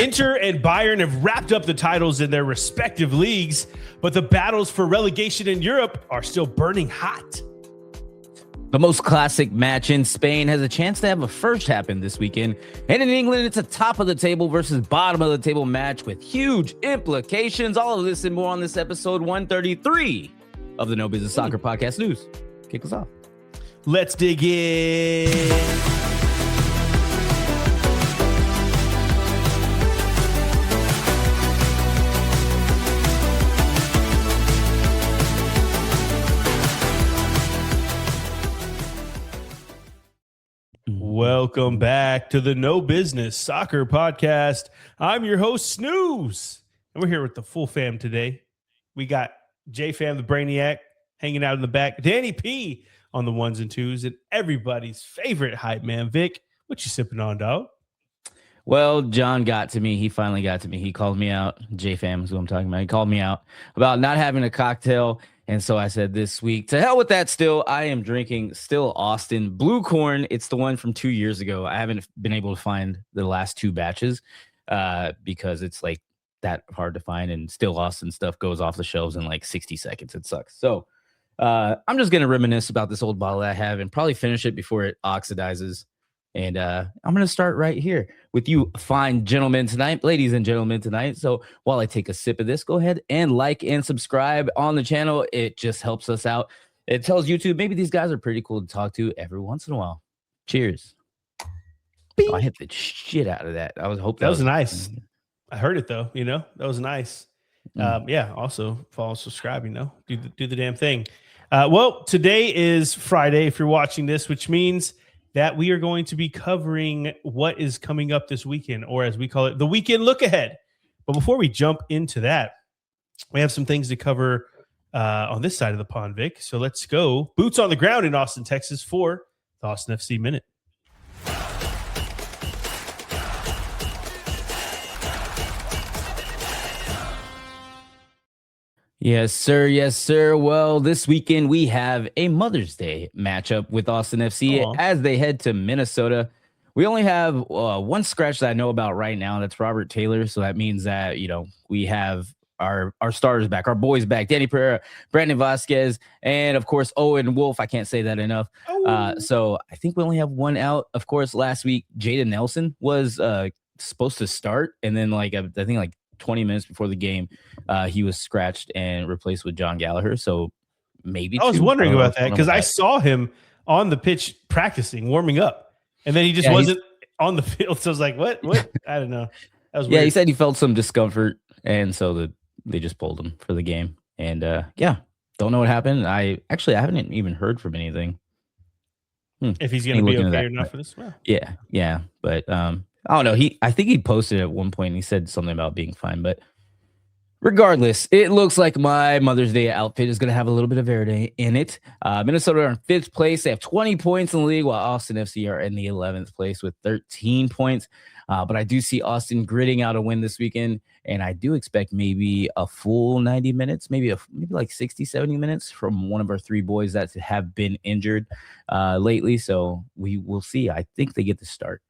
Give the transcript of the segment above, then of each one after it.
Inter and Bayern have wrapped up the titles in their respective leagues, but the battles for relegation in Europe are still burning hot. The most classic match in Spain has a chance to have a first happen this weekend. And in England, it's a top of the table versus bottom of the table match with huge implications. All of this and more on this episode 133 of the No Business Soccer Podcast News. Kick us off. Let's dig in. Welcome back to the No Business Soccer Podcast. I'm your host, Snooze, and we're here with the full fam today. We got J-Fam, the Brainiac, hanging out in the back, Danny P on the ones and twos, and everybody's favorite hype man, Vic. What you sipping on, dog? Well, John got to me. He finally got to me. He called me out. J-Fam is who I'm talking about. He called me out about not having a cocktail. And so I said this week, to hell with that still. I am drinking still Austin Blue Corn. It's the one from 2 years ago. I haven't been able to find the last two batches because it's like that hard to find. And still Austin stuff goes off the shelves in like 60 seconds. It sucks. So I'm just going to reminisce about this old bottle I have and probably finish it before it oxidizes. And I'm going to start right here with you fine gentlemen tonight, ladies and gentlemen tonight. So while I take a sip of this, go ahead and like and subscribe on the channel. It just helps us out. It tells YouTube maybe these guys are pretty cool to talk to every once in a while. Cheers. Oh, I hit the shit out of that. I was hoping that was nice. I heard it though. That was nice. Yeah. Also follow, subscribe, do the damn thing. Well, today is Friday if you're watching this, which means that we are going to be covering what is coming up this weekend, or as we call it, the weekend look ahead. But before we jump into that, we have some things to cover on this side of the pond, Vic. So let's go boots on the ground in Austin, Texas for the Austin FC Minute. Yes, sir. Yes, sir. Well, this weekend we have a Mother's Day matchup with Austin FC as they head to Minnesota. We only have one scratch that I know about right now. That's Robert Taylor. So that means that, we have our starters back, our boys back, Danny Pereira, Brandon Vasquez, and of course, Owen Wolf. I can't say that enough. So I think we only have one out. Of course, last week, Jaden Nelson was supposed to start. And then I think 20 minutes before the game, he was scratched and replaced with John Gallagher. So maybe I was wondering about that because I saw him on the pitch practicing, warming up, and then he just wasn't on the field. So I was like, what? I don't know. That was weird. He said he felt some discomfort, and so they just pulled him for the game. And don't know what happened. I haven't even heard from anything. If he's going to be okay or not for this. Well. Yeah. But I don't know. I think he posted at one point and he said something about being fine, but regardless, it looks like my Mother's Day outfit is going to have a little bit of Verde in it. Minnesota are in 5th place. They have 20 points in the league, while Austin FC are in the 11th place with 13 points. But I do see Austin gritting out a win this weekend, and I do expect maybe a full 90 minutes, maybe like 60, 70 minutes from one of our three boys that have been injured lately. So we will see. I think they get the start.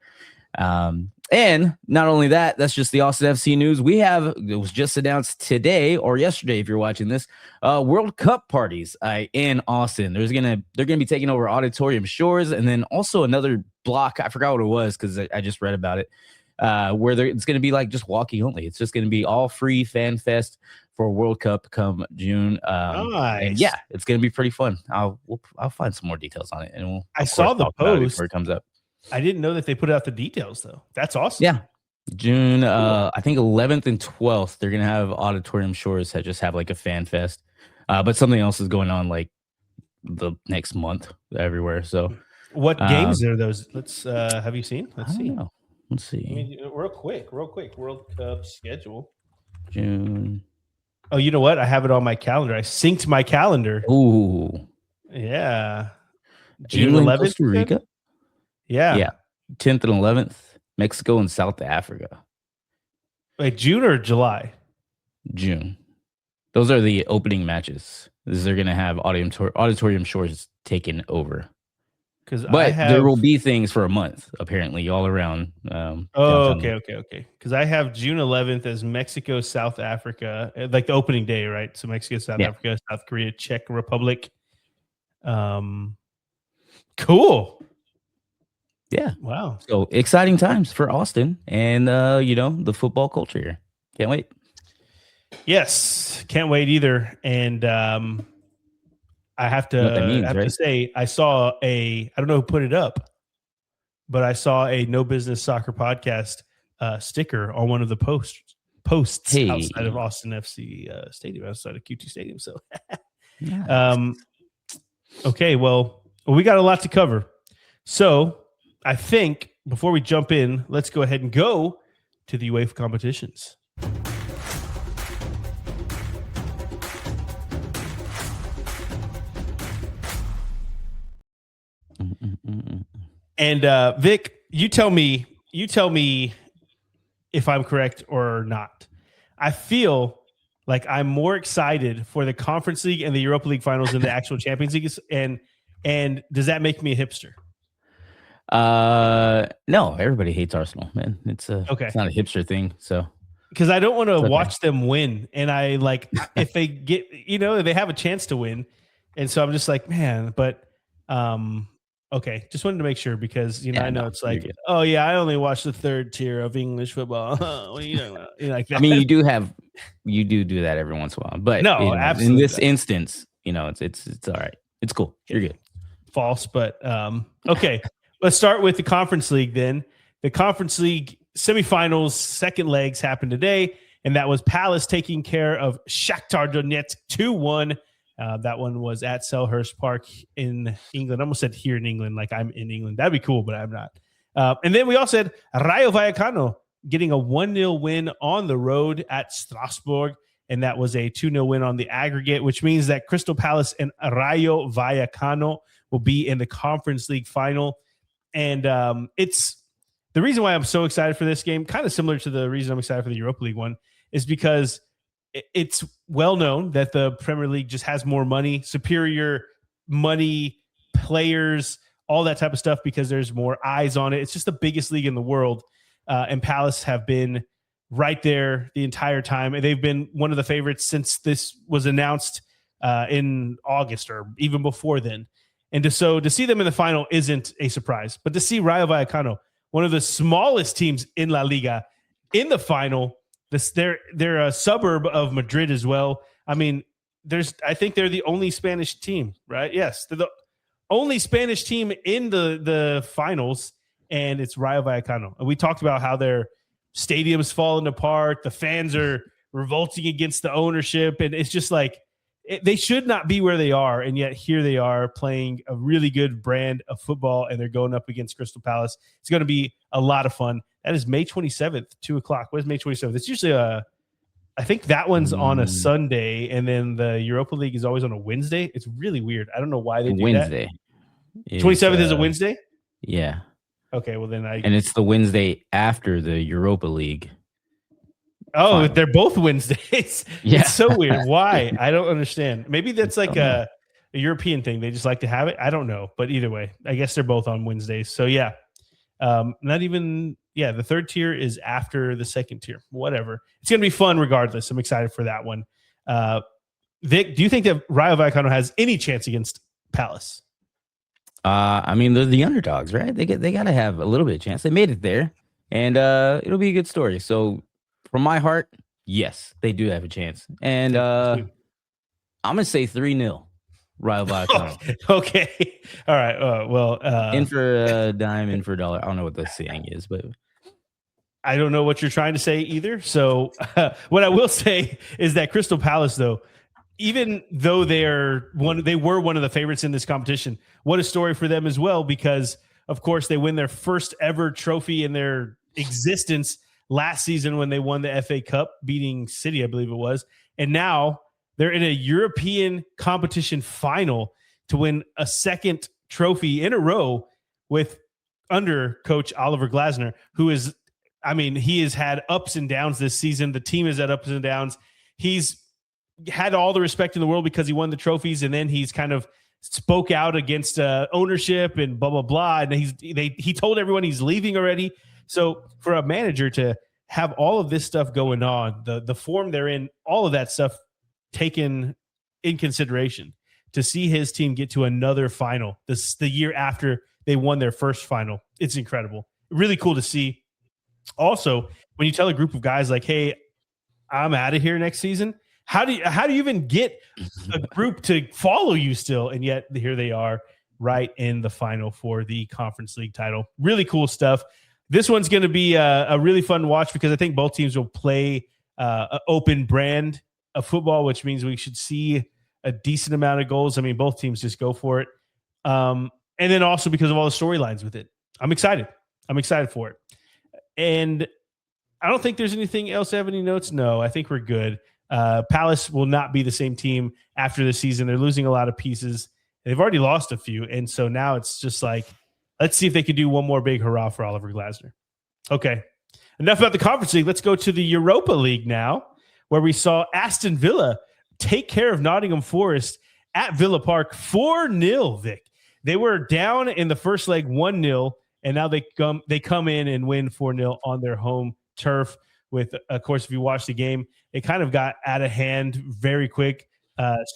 And not only that's just the Austin FC news. It was just announced today or yesterday, if you're watching this, World Cup parties in Austin. They're going to be taking over Auditorium Shores, and then also another block. I forgot what it was because I just read about it, where it's going to be like just walking only. It's just going to be all free fan fest for World Cup come June. Nice. And yeah, it's going to be pretty fun. I'll find some more details on it, and I saw the post before it comes up. I didn't know that they put out the details, though. That's awesome. Yeah. June, I think 11th and 12th, they're going to have Auditorium Shores that just have like a fan fest. But something else is going on like the next month everywhere. So what games are those? Let's have you seen? Let's see. Let's see. I mean, real quick. World Cup schedule. June. Oh, you know what? I have it on my calendar. I synced my calendar. Ooh. Yeah. June England, 11th. Costa Rica. Yeah. 10th and 11th, Mexico and South Africa. Wait, June or July? June. Those are the opening matches. They're going to have Auditorium Shores taken over. because I But have. there will be things for a month, apparently, all around. Okay. Because I have June 11th as Mexico, South Africa, like the opening day, right? So Mexico, South Africa, South Korea, Czech Republic. Cool. Yeah. Wow. So exciting times for Austin and, the football culture here. Can't wait. Yes. Can't wait either. And I have to, What that means, right? to say, I saw I don't know who put it up, but I saw a No Business Soccer podcast sticker on one of the posts outside of Austin FC Stadium, outside of QT Stadium. So, nice. Okay, well, we got a lot to cover. So I think before we jump in, let's go ahead and go to the UEFA competitions. And Vic, you tell me if I'm correct or not. I feel like I'm more excited for the Conference League and the Europa League finals than the actual Champions League. And does that make me a hipster? No, everybody hates Arsenal, man. It's not a hipster thing. So because I don't want to watch them win, and I like if they get, they have a chance to win, and so I'm just like, man. But okay, just wanted to make sure because I know it's like, oh yeah, I only watch the third tier of English football. Like that. I mean, you do that every once in a while, but no, absolutely. In this instance, it's all right. It's cool. You're good. False, but okay. Let's start with the Conference League then. The Conference League semifinals, second legs happened today, and that was Palace taking care of Shakhtar Donetsk 2-1. That one was at Selhurst Park in England. I almost said here in England, like I'm in England. That'd be cool, but I'm not. And then we also had Rayo Vallecano getting a 1-0 win on the road at Strasbourg, and that was a 2-0 win on the aggregate, which means that Crystal Palace and Rayo Vallecano will be in the Conference League final. And it's the reason why I'm so excited for this game, kind of similar to the reason I'm excited for the Europa League one, is because it's well known that the Premier League just has more money, superior money, players, all that type of stuff because there's more eyes on it. It's just the biggest league in the world. And Palace have been right there the entire time. And they've been one of the favorites since this was announced in August or even before then. And to see them in the final isn't a surprise. But to see Rayo Vallecano, one of the smallest teams in La Liga, in the final, they're a suburb of Madrid as well. I mean, I think they're the only Spanish team, right? Yes, they're the only Spanish team in the finals, and it's Rayo Vallecano. And we talked about how their stadium's falling apart. The fans are revolting against the ownership, and it's just like, they should not be where they are, and yet here they are playing a really good brand of football, and they're going up against Crystal Palace. It's going to be a lot of fun. That is May 27th, 2:00. What is May 27th? It's usually I think that one's on a Sunday, and then the Europa League is always on a Wednesday. It's really weird. I don't know why they do Wednesday. that. 27th is a Wednesday? Yeah. Okay, well then and it's the Wednesday after the Europa League. Oh, they're both Wednesdays. Yeah. It's so weird. Why? I don't understand. Maybe that's like a European thing. They just like to have it. I don't know. But either way, I guess they're both on Wednesdays. So yeah, the third tier is after the second tier. Whatever. It's going to be fun regardless. I'm excited for that one. Vic, do you think that Rayo Vallecano has any chance against Palace? I mean, they're the underdogs, right? They got to have a little bit of chance. They made it there, and it'll be a good story. So from my heart, yes, they do have a chance. And I'm going to say 3-0, Rayo Vallecano. Okay. All right. In for a dime, in for a dollar. I don't know what the saying is, but I don't know what you're trying to say either. So what I will say is that Crystal Palace, though, even though they were one of the favorites in this competition, what a story for them as well, because, of course, they win their first ever trophy in their existence last season when they won the FA Cup, beating City, I believe it was. And now they're in a European competition final to win a second trophy in a row under coach Oliver Glasner, who is, I mean, he has had ups and downs this season. The team has had ups and downs. He's had all the respect in the world because he won the trophies, and then he's kind of spoke out against ownership and blah, blah, blah. And he told everyone he's leaving already. So for a manager to have all of this stuff going on, the form they're in, all of that stuff taken in consideration, to see his team get to another final the year after they won their first final, it's incredible. Really cool to see. Also, when you tell a group of guys like, hey, I'm out of here next season, how do you even get a group to follow you still? And yet here they are right in the final for the Conference League title. Really cool stuff. This one's going to be a really fun watch because I think both teams will play an open brand of football, which means we should see a decent amount of goals. I mean, both teams just go for it. And then also because of all the storylines with it. I'm excited. I'm excited for it. And I don't think there's anything else. Have any notes? No, I think we're good. Palace will not be the same team after the season. They're losing a lot of pieces. They've already lost a few. And so now it's just like, let's see if they can do one more big hurrah for Oliver Glasner. Okay. Enough about the Conference League. Let's go to the Europa League now, where we saw Aston Villa take care of Nottingham Forest at Villa Park 4-0, Vic. They were down in the first leg 1-0, and now they come in and win 4-0 on their home turf. With, of course, if you watch the game, it kind of got out of hand very quick.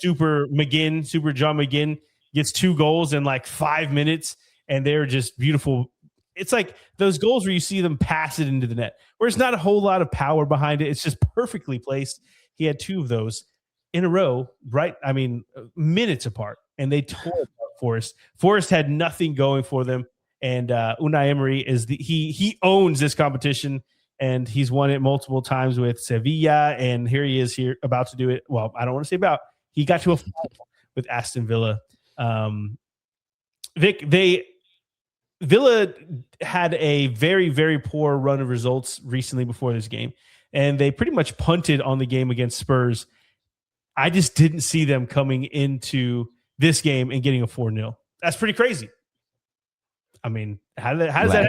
Super John McGinn gets 2 goals in like 5 minutes, and they're just beautiful. It's like those goals where you see them pass it into the net, where it's not a whole lot of power behind it. It's just perfectly placed. He had 2 of those in a row, right? I mean, minutes apart, and they tore apart Forest. Forest had nothing going for them, and Unai Emery he owns this competition, and he's won it multiple times with Sevilla, and here he is here about to do it. Well, I don't want to say about. He got to a final with Aston Villa. Vic, Villa had a very, very poor run of results recently before this game, and they pretty much punted on the game against Spurs. I just didn't see them coming into this game and getting a 4-0. That's pretty crazy. I mean, how does that happen?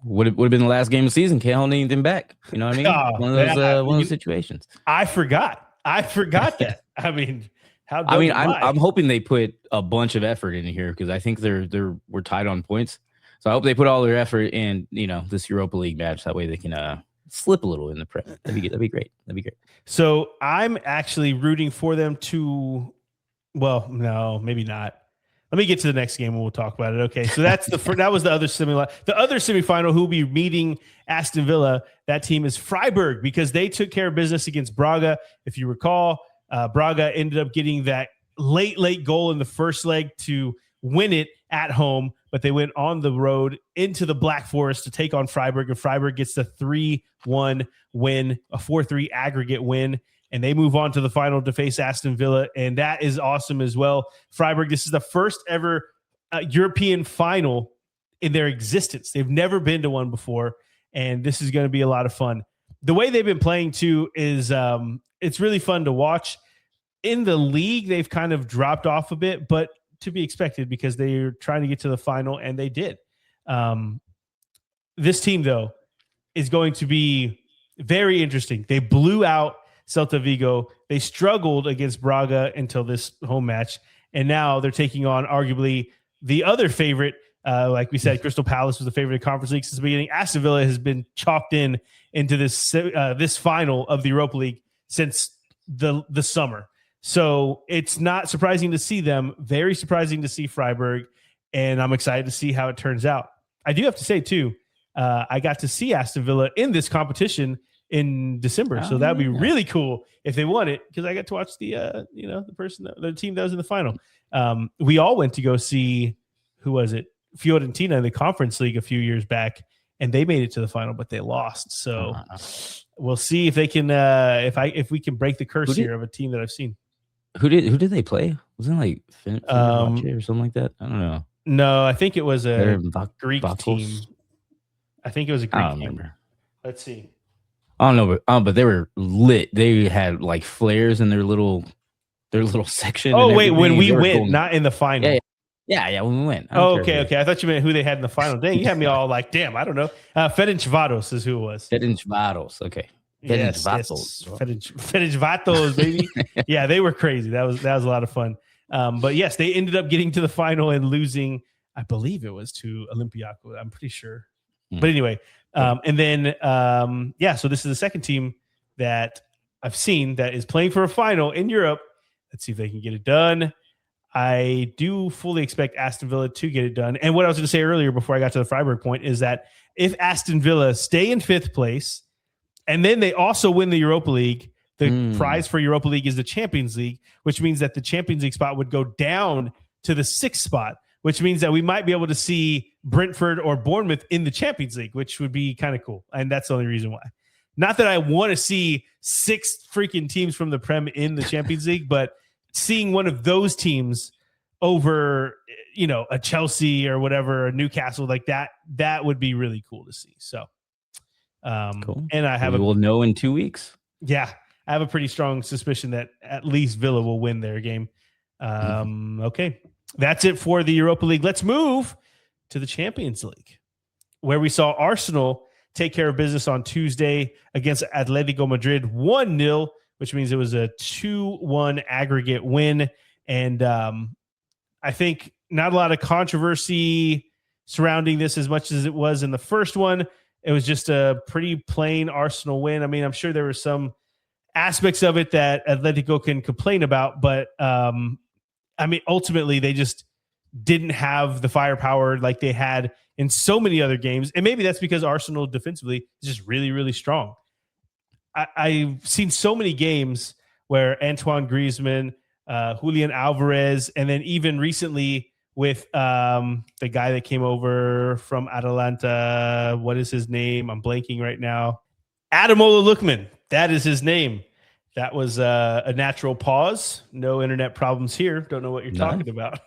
Would have been the last game of the season. Can't hold anything back. You know what I mean? One of those situations. I forgot that. I mean, I'm hoping they put a bunch of effort in here because I think we're tied on points. So I hope they put all their effort in, this Europa League match. That way they can slip a little in the prep. That'd be great. So I'm actually rooting for them to. Well, no, maybe not. Let me get to the next game and we'll talk about it. Okay, so that's that was the other semifinal who will be meeting Aston Villa. That team is Freiburg because they took care of business against Braga. If you recall, Braga ended up getting that late goal in the first leg to win it at home, but they went on the road into the Black Forest to take on Freiburg, and Freiburg gets the 3-1 win, a 4-3 aggregate win. And they move on to the final to face Aston Villa, and that is awesome as well. Freiburg, this is the first ever European final in their existence. They've never been to one before, and this is going to be a lot of fun. The way they've been playing, too, is it's really fun to watch. In the league, they've kind of dropped off a bit, but to be expected because they're trying to get to the final, and they did. This team, though, is going to be very interesting. They blew out Celta Vigo. They struggled against Braga until this home match, and now they're taking on arguably the other favorite. Like we said, Crystal Palace was the favorite of the Conference League since the beginning. Aston Villa has been chalked into this final of the Europa League since the summer. So it's not surprising to see them. Very surprising to see Freiburg, and I'm excited to see how it turns out. I do have to say too, I got to see Aston Villa in this competition in December. So that'd be really cool if they won it, because I got to watch the team that was in the final. We all went to go see, who was it? Fiorentina in the Conference League a few years back, and they made it to the final, but they lost. So we'll see if they can, if we can break the curse here of a team that I've seen. Who did they play? Wasn't it like or something like that? I don't know. No, I think it was a Greek team. I think it was a Greek team. Remember. Let's see. I don't know, but they were lit. They had like flares in their little section. Oh wait, when we went, not in the final. Yeah, when we went. Okay. I thought you meant who they had in the final. Dang, you had me all like, damn, I don't know. Ferencvaros is who it was. Ferencvaros, okay. Ferencvaros, baby. Yeah, they were crazy. That was a lot of fun. But yes, they ended up getting to the final and losing. I believe it was to Olympiacos. I'm pretty sure. But anyway, and then so this is the second team that I've seen that is playing for a final in Europe. Let's see if they can get it done. I do fully expect Aston Villa to get it done. And what I was going to say earlier before I got to the Freiburg point is that if Aston Villa stay in 5th place and then they also win the Europa League, the prize for Europa League is the Champions League, which means that the Champions League spot would go down to the 6th spot, which means that we might be able to see Brentford or Bournemouth in the Champions League, which would be kind of cool. And that's the only reason why. Not that I want to see 6 freaking teams from the Prem in the Champions League, but seeing one of those teams over, a Chelsea or whatever, a Newcastle like that would be really cool to see. So, cool. And we'll know in 2 weeks. Yeah, I have a pretty strong suspicion that at least Villa will win their game. Okay, that's it for the Europa League. Let's move to the Champions League, where we saw Arsenal take care of business on Tuesday against Atletico Madrid 1-0, which means it was a 2-1 aggregate win. And I think not a lot of controversy surrounding this as much as it was in the first one. It was just a pretty plain Arsenal win. I mean, I'm sure there were some aspects of it that Atletico can complain about, but ultimately they just didn't have the firepower like they had in so many other games. And maybe that's because Arsenal defensively is just really, really strong. I've seen so many games where Antoine Griezmann, Julian Alvarez, and then even recently with the guy that came over from Atalanta. What is his name? I'm blanking right now. Ademola Lookman. That is his name. That was a natural pause. No internet problems here. Don't know what you're talking about.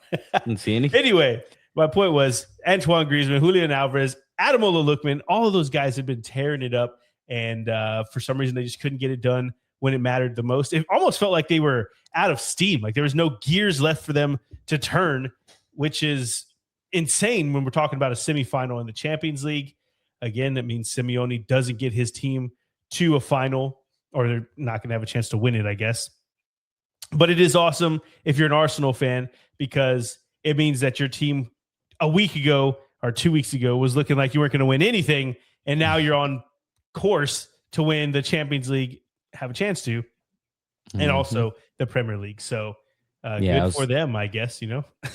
Didn't see anything. Anyway, my point was Antoine Griezmann, Julian Alvarez, Ademola Lookman, all of those guys have been tearing it up. And for some reason, they just couldn't get it done when it mattered the most. It almost felt like they were out of steam. Like there was no gears left for them to turn, which is insane when we're talking about a semifinal in the Champions League. Again, that means Simeone doesn't get his team to a final, or they're not going to have a chance to win it, I guess. But it is awesome if you're an Arsenal fan, because it means that your team a week ago or 2 weeks ago was looking like you weren't going to win anything, and now you're on course to win the Champions League, have a chance to, and also the Premier League. So good for them, I guess,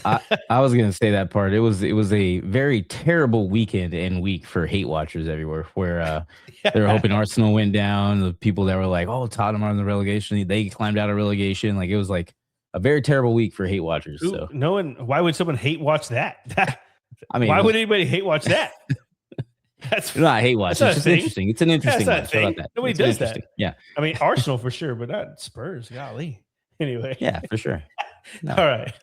I was going to say that part. It was a very terrible weekend and week for hate watchers everywhere, where they were hoping Arsenal went down. The people that were like, oh, Tottenham are in the relegation, they climbed out of relegation. Like, it was like a very terrible week for hate watchers. So why would someone hate watch that? I mean, why would anybody hate watch that? That's not hate watch. It's just interesting. It's an interesting watch. How about that? Nobody does that. Yeah. I mean, Arsenal for sure, but not Spurs. Golly. Anyway. Yeah, for sure. No. All right.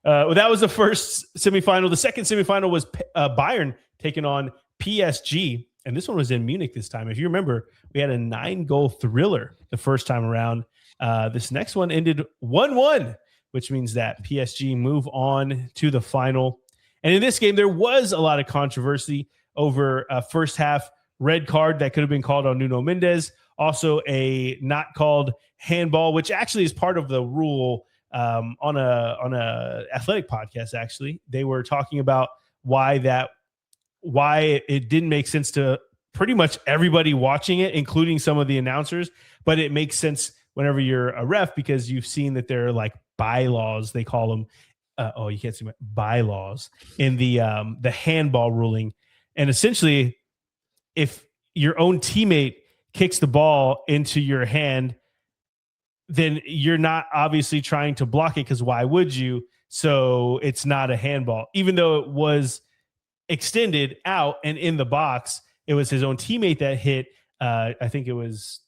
Well, that was the first semifinal. The second semifinal was Bayern taking on PSG. And this one was in Munich this time. If you remember, we had a 9-goal thriller the first time around. This next one ended 1-1, which means that PSG move on to the final. And in this game, there was a lot of controversy over a first half red card that could have been called on Nuno Mendes. Also a not called handball, which actually is part of the rule on a athletic podcast. Actually, they were talking about why it didn't make sense to pretty much everybody watching it, including some of the announcers. But it makes sense whenever you're a ref, because you've seen that there are like bylaws, they call them. You can't see my bylaws in the handball ruling. And essentially, if your own teammate kicks the ball into your hand, then you're not obviously trying to block it, because why would you? So it's not a handball. Even though it was extended out and in the box, it was his own teammate that hit. I think it was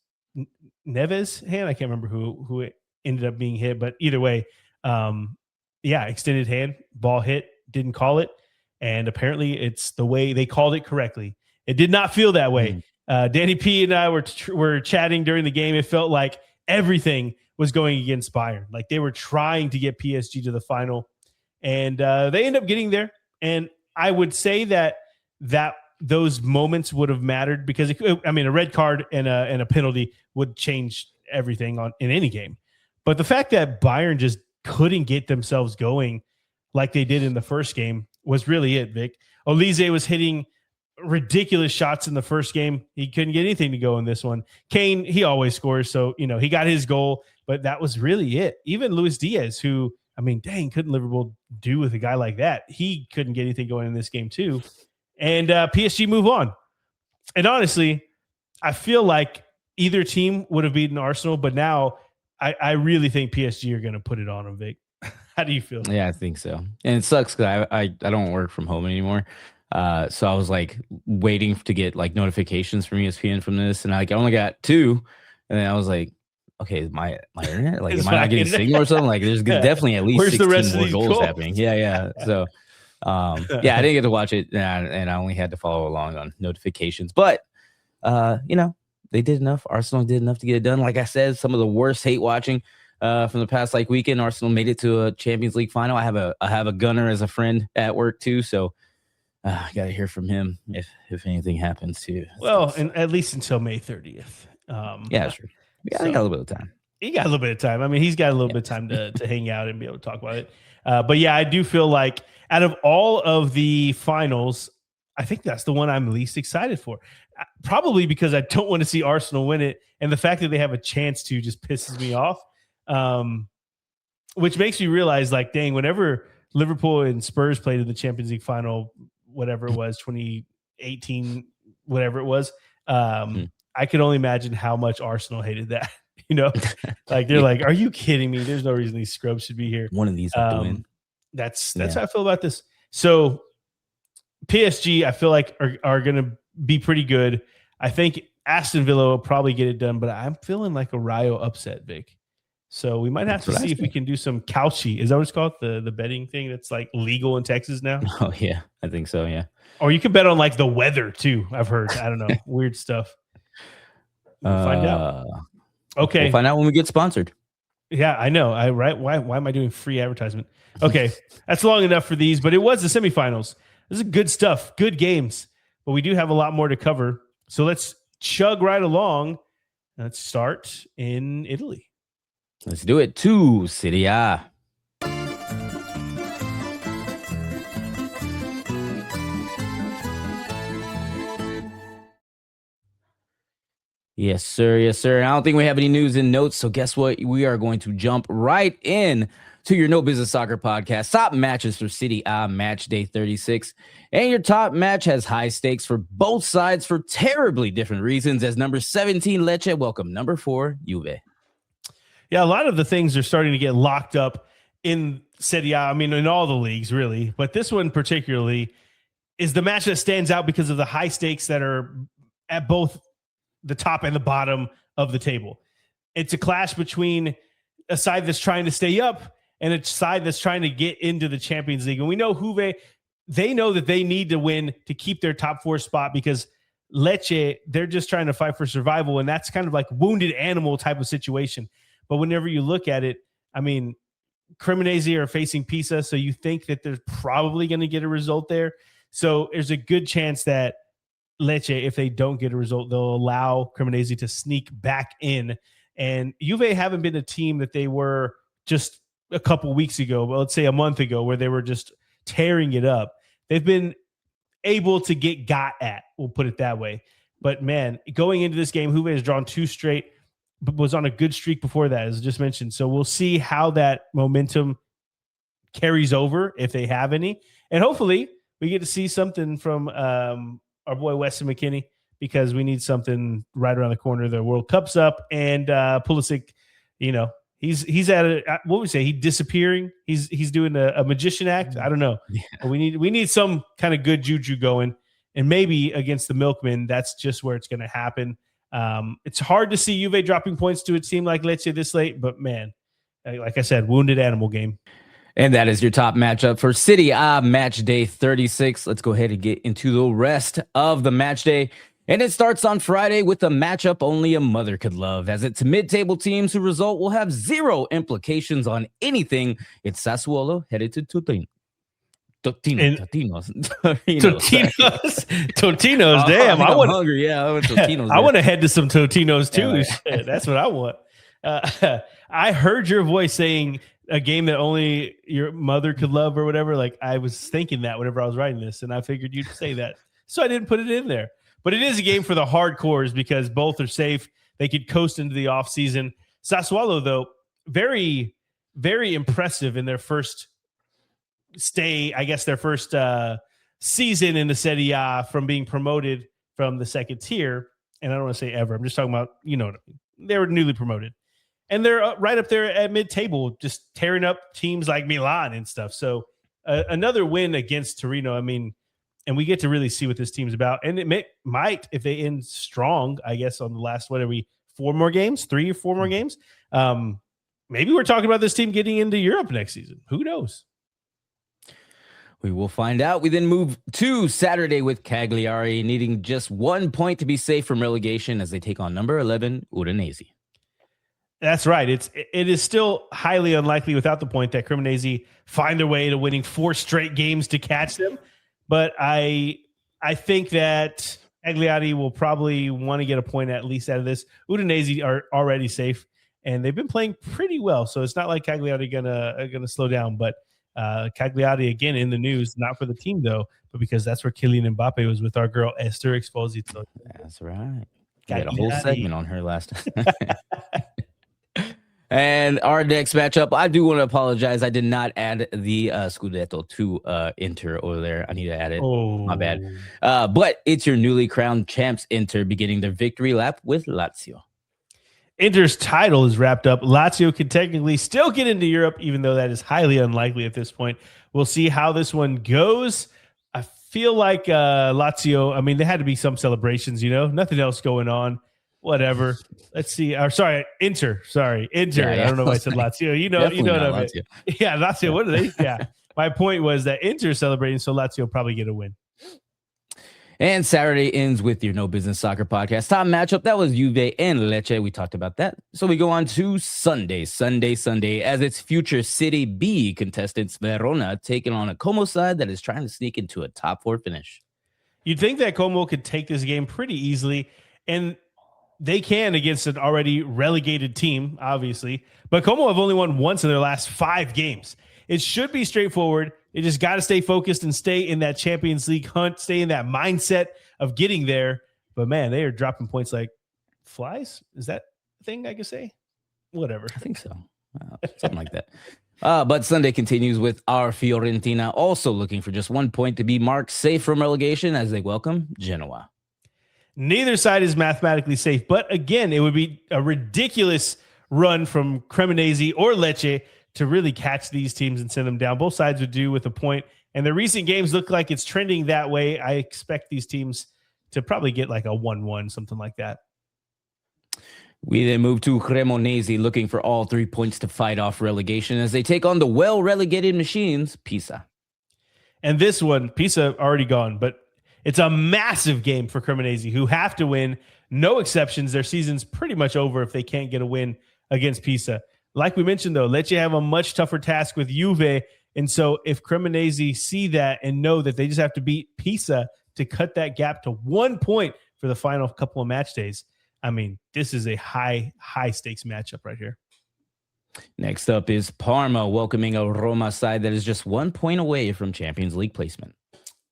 Neves' hand. I can't remember who it ended up being hit, but either way, extended hand, ball hit, didn't call it. And apparently it's the way they called it correctly. It did not feel that way. Danny P and I were chatting during the game. It felt like everything was going against Bayern. Like they were trying to get PSG to the final, and they ended up getting there. And I would say that those moments would have mattered, because a red card and a penalty would change everything in any game. But the fact that Bayern just couldn't get themselves going like they did in the first game was really it, Vic. Olise was hitting ridiculous shots in the first game. He couldn't get anything to go in this one. Kane, he always scores. So, he got his goal, but that was really it. Even Luis Diaz, who, couldn't Liverpool do with a guy like that? He couldn't get anything going in this game too. And PSG move on. And honestly, I feel like either team would have beaten Arsenal, but now I really think PSG are going to put it on them, Vic. How do you feel? Yeah, I think so. And it sucks because I don't work from home anymore. So I was like waiting to get like notifications from ESPN from this, and I only got 2, and then I was like, okay, my internet, like, am I not getting signal or something? Like, there's definitely at least 16 more goals happening. Yeah. So, I didn't get to watch it, and I only had to follow along on notifications. But, they did enough. Arsenal did enough to get it done. Like I said, some of the worst hate watching from the past weekend. Arsenal made it to a Champions League final. I have a gunner as a friend at work too, so I got to hear from him if anything happens too. Well, and at least until May 30th. Yeah, sure. Yeah, I got a little bit of time. He got a little bit of time. He's got a little bit of time to hang out and be able to talk about it. But yeah, I do feel like out of all of the finals, I think that's the one I'm least excited for. Probably because I don't want to see Arsenal win it, and the fact that they have a chance to just pisses me off. Which makes me realize, like, dang, whenever Liverpool and Spurs played in the Champions League final, whatever it was, 2018, whatever it was, I could only imagine how much Arsenal hated that. Like they're like, are you kidding me? There's no reason these scrubs should be here. One of these have to win. That's how I feel about this. So PSG, I feel like are going to be pretty good. I think Aston Villa will probably get it done, but I'm feeling like a Rayo upset, Vic. So we might have to see if we can do some couchy. Is that what it's called? The betting thing that's like legal in Texas now? Oh, yeah. I think so, yeah. Or you can bet on like the weather too, I've heard. I don't know. Weird stuff. We'll find out. Okay. We'll find out when we get sponsored. Yeah, I know. Right? Why am I doing free advertisement? Okay. That's long enough for these, but it was the semifinals. This is good stuff. Good games. But we do have a lot more to cover. So let's chug right along. Let's start in Italy. Let's do it. To Serie A. Yes, sir. Yes, sir. I don't think we have any news and notes. So guess what? We are going to jump right in to your No Business Soccer podcast. Top matches for Serie A match day 36. And your top match has high stakes for both sides for terribly different reasons. As number 17, Lecce welcome number 4, Juve. Yeah, a lot of the things are starting to get locked up in Serie A. In all the leagues, really. But this one particularly is the match that stands out because of the high stakes that are at both the top and the bottom of the table. It's a clash between a side that's trying to stay up and a side that's trying to get into the Champions League. And we know Juve, they know that they need to win to keep their top 4 spot because Lecce, they're just trying to fight for survival. And that's kind of like wounded animal type of situation. But whenever you look at it, Cremonese are facing Pisa, so you think that they're probably going to get a result there. So there's a good chance that Lecce, if they don't get a result, they'll allow Cremonese to sneak back in. And Juve haven't been a team that they were just a couple weeks ago, but let's say a month ago, where they were just tearing it up. They've been able to get got at, we'll put it that way. But man, going into this game, Juve has drawn 2 straight, but was on a good streak before that, as I just mentioned. So we'll see how that momentum carries over, if they have any. And hopefully we get to see something from our boy Weston McKennie, because we need something right around the corner. The World Cup's up, and Pulisic, he's at a, what would we say? He's disappearing. He's doing a magician act. I don't know. Yeah. We need some kind of good juju going, and maybe against the Milkmen, that's just where it's going to happen. It's hard to see Juve dropping points to a team like Lecce this late, but man, like I said, wounded animal game. And that is your top matchup for Serie A match day 36. Let's go ahead and get into the rest of the match day. And it starts on Friday with a matchup only a mother could love, as it's mid-table teams whose result will have 0 implications on anything. It's Sassuolo headed to Totino's. Damn, I'm hungry. Yeah, I went Totino's. I want to head to some Totino's too. Yeah. That's what I want. I heard your voice saying a game that only your mother could love or whatever. Like I was thinking that whenever I was writing this, and I figured you'd say that. So I didn't put it in there. But it is a game for the hardcores because both are safe. They could coast into the offseason. Sassuolo, though, very, very impressive in their first their first season in the Serie A from being promoted from the second tier. And I don't want to say ever. I'm just talking about, what I mean. They were newly promoted. And they're right up there at mid-table, just tearing up teams like Milan and stuff. So another win against Torino. I mean, and we get to really see what this team's about. And it might, if they end strong, I guess, on the last, 3 or 4 more games. Maybe we're talking about this team getting into Europe next season. Who knows? We will find out. We then move to Saturday with Cagliari needing just 1 point to be safe from relegation as they take on number 11 Udinese. That's right. It is still highly unlikely without the point that Cremonese find their way to winning 4 straight games to catch them. But I think that Cagliari will probably want to get a point at least out of this. Udinese are already safe, and they've been playing pretty well. So it's not like Cagliari gonna slow down, but Cagliari again in the news, not for the team though, but because that's where Kylian Mbappe was with our girl Esther Exposito. That's right. We had a whole segment on her last time. And our next matchup, I do want to apologize. I did not add the Scudetto to Inter over there. I need to add it. Oh, my bad. But it's your newly crowned champs Inter beginning their victory lap with Lazio. Inter's title is wrapped up. Lazio can technically still get into Europe, even though that is highly unlikely at this point. We'll see how this one goes. I feel like Lazio, I mean, there had to be some celebrations, nothing else going on. Whatever. Let's see. Inter. Sorry. Inter. Yeah. I don't know why I said Lazio. You know what I mean. Yeah, Lazio. What are they? Yeah. My point was that Inter celebrating, so Lazio probably get a win. And Saturday ends with your No Business Soccer podcast. Top matchup, that was Juve and Lecce. We talked about that. So we go on to Sunday, as it's future City B contestants Verona taking on a Como side that is trying to sneak into a top 4 finish. You'd think that Como could take this game pretty easily, and they can against an already relegated team, obviously. But Como have only won once in their last 5 games. It should be straightforward. You just got to stay focused and stay in that Champions League hunt, stay in that mindset of getting there. But, man, they are dropping points like flies. Is that a thing I could say? Whatever. I think so. Something like that. But Sunday continues with our Fiorentina also looking for just 1 point to be marked safe from relegation as they welcome Genoa. Neither side is mathematically safe. But, again, it would be a ridiculous run from Cremonese or Lecce to really catch these teams and send them down. Both sides would do with a point. And the recent games look like it's trending that way. I expect these teams to probably get like a 1-1, something like that. We then move to Cremonese looking for all 3 points to fight off relegation as they take on the well-relegated machines, Pisa. And this one, Pisa already gone, but it's a massive game for Cremonese who have to win. No exceptions. Their season's pretty much over if they can't get a win against Pisa. Like we mentioned, though, Lecce have a much tougher task with Juve. And so if Cremonese see that and know that they just have to beat Pisa to cut that gap to 1 point for the final couple of match days, I mean, this is a high stakes matchup right here. Next up is Parma welcoming a Roma side that is just 1 point away from Champions League placement.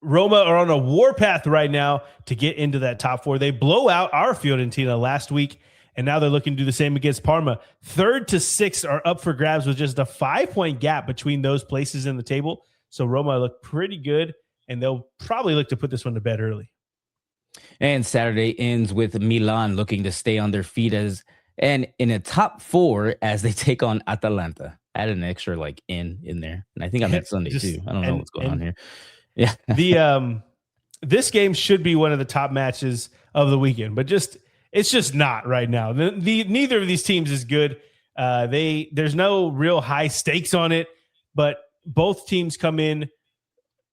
Roma are on a warpath right now to get into that top 4. They blow out our Fiorentina last week, and now they're looking to do the same against Parma. 3rd to 6th are up for grabs with just a 5-point gap between those places in the table. So Roma look pretty good, and they'll probably look to put this one to bed early. And Saturday ends with Milan looking to stay on their feet and in a top 4 as they take on Atalanta. Add an extra in there. And I think I meant Sunday too. I don't know what's going on here. Yeah. This game should be one of the top matches of the weekend, but it's just not right now. Neither of these teams is good. There's no real high stakes on it, but both teams come in.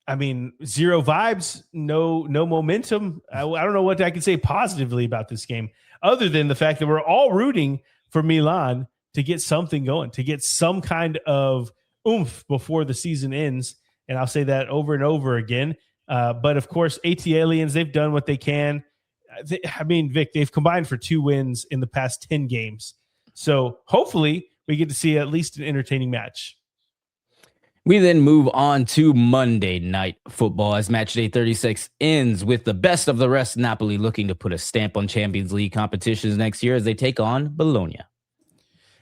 I mean, 0 vibes, no momentum. I don't know what I can say positively about this game, other than the fact that we're all rooting for Milan to get something going, to get some kind of oomph before the season ends. And I'll say that over and over again. But of course, AT Aliens, they've done what they can. Vic, they've combined for 2 wins in the past 10 games. So hopefully we get to see at least an entertaining match. We then move on to Monday Night Football as match day 36 ends with the best of the rest. Napoli looking to put a stamp on Champions League competitions next year as they take on Bologna.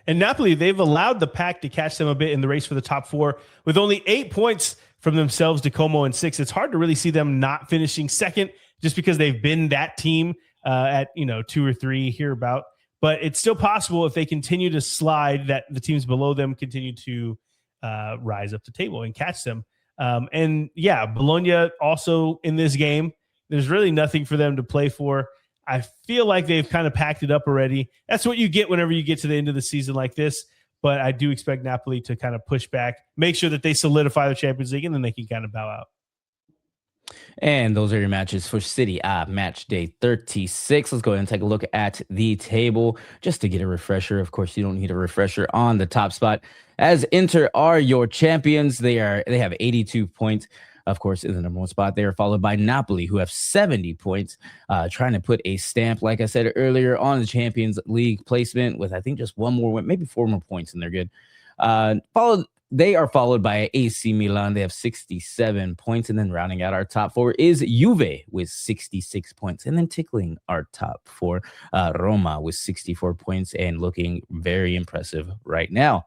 And Napoli, they've allowed the pack to catch them a bit in the race for the top 4 with only 8 points from themselves to Como and 6. It's hard to really see them not finishing second just because they've been that team at 2 or 3 hereabout. But it's still possible if they continue to slide that the teams below them continue to rise up the table and catch them. Bologna also in this game, there's really nothing for them to play for. I feel like they've kind of packed it up already. That's what you get whenever you get to the end of the season like this. But I do expect Napoli to kind of push back, make sure that they solidify the Champions League, and then they can kind of bow out. And those are your matches for Serie A match day 36. Let's go ahead and take a look at the table just to get a refresher. Of course, you don't need a refresher on the top spot, as Inter are your champions. They have 82 points. Of course, in the number 1 spot, they are followed by Napoli, who have 70 points, trying to put a stamp, like I said earlier, on the Champions League placement with, I think, just 1 more, maybe 4 more points, and they're good. They are followed by AC Milan. They have 67 points. And then rounding out our top 4 is Juve with 66 points. And then tickling our top 4, Roma with 64 points and looking very impressive right now.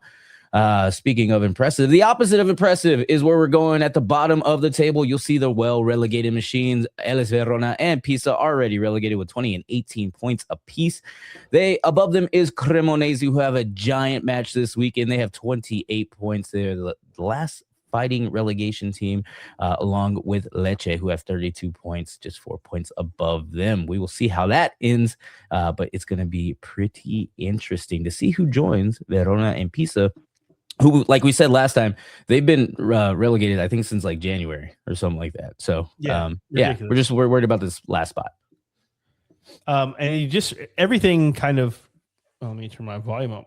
Speaking of impressive, the opposite of impressive is where we're going at the bottom of the table. You'll see the well-relegated machines. Hellas Verona and Pisa already relegated with 20 and 18 points apiece. Above them is Cremonese, who have a giant match this weekend. They have 28 points. They're the last fighting relegation team, along with Lecce, who have 32 points, just 4 points above them. We will see how that ends, but it's going to be pretty interesting to see who joins Verona and Pisa, who, like we said last time, they've been relegated, I think, since like January or something like that. So, we're worried about this last spot. And you just everything kind of. Oh, let me turn my volume on.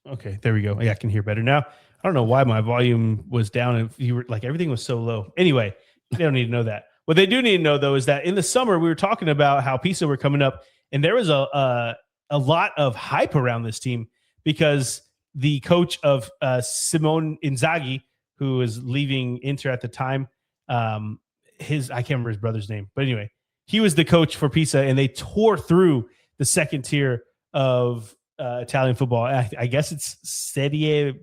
Okay, there we go. Yeah, I can hear better now. I don't know why my volume was down and you were like everything was so low. Anyway, they don't need to know that. What they do need to know though is that in the summer we were talking about how Pisa were coming up, and there was a lot of hype around this team because the coach of Simone Inzaghi, who was leaving Inter at the time, I can't remember his brother's name, but anyway, he was the coach for Pisa, and they tore through the second tier of Italian football. I guess it's Serie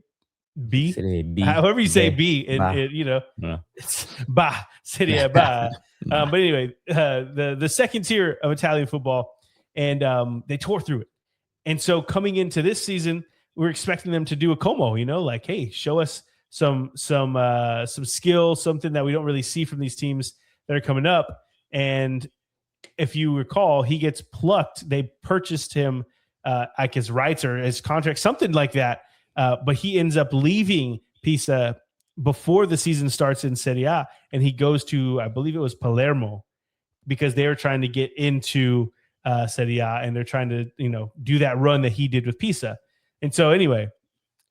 B. Serie B. However you say B, it's Ba, Serie Ba. But anyway, the second tier of Italian football, and they tore through it. And so coming into this season, we're expecting them to do a Como, like, hey, show us some skill, something that we don't really see from these teams that are coming up. And if you recall, he gets plucked. They purchased him, like his rights or his contract, something like that. But he ends up leaving Pisa before the season starts in Serie A, and he goes to, I believe it was Palermo, because they were trying to get into Serie A, and they're trying to, do that run that he did with Pisa. And so anyway,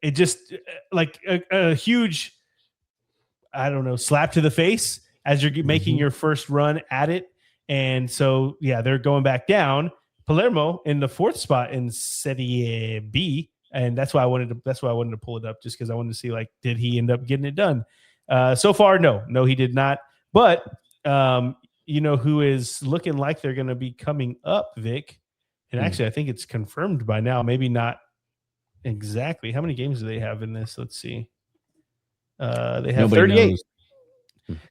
it just like a huge, slap to the face as you're making your first run at it. And so, yeah, they're going back down. Palermo in the 4th spot in Serie B. And that's why I wanted to pull it up, just because I wanted to see, like, did he end up getting it done? So far, no, he did not. But who is looking like they're going to be coming up, Vic? And actually, I think it's confirmed by now. Maybe not exactly. How many games do they have in this? Let's see. They have 38.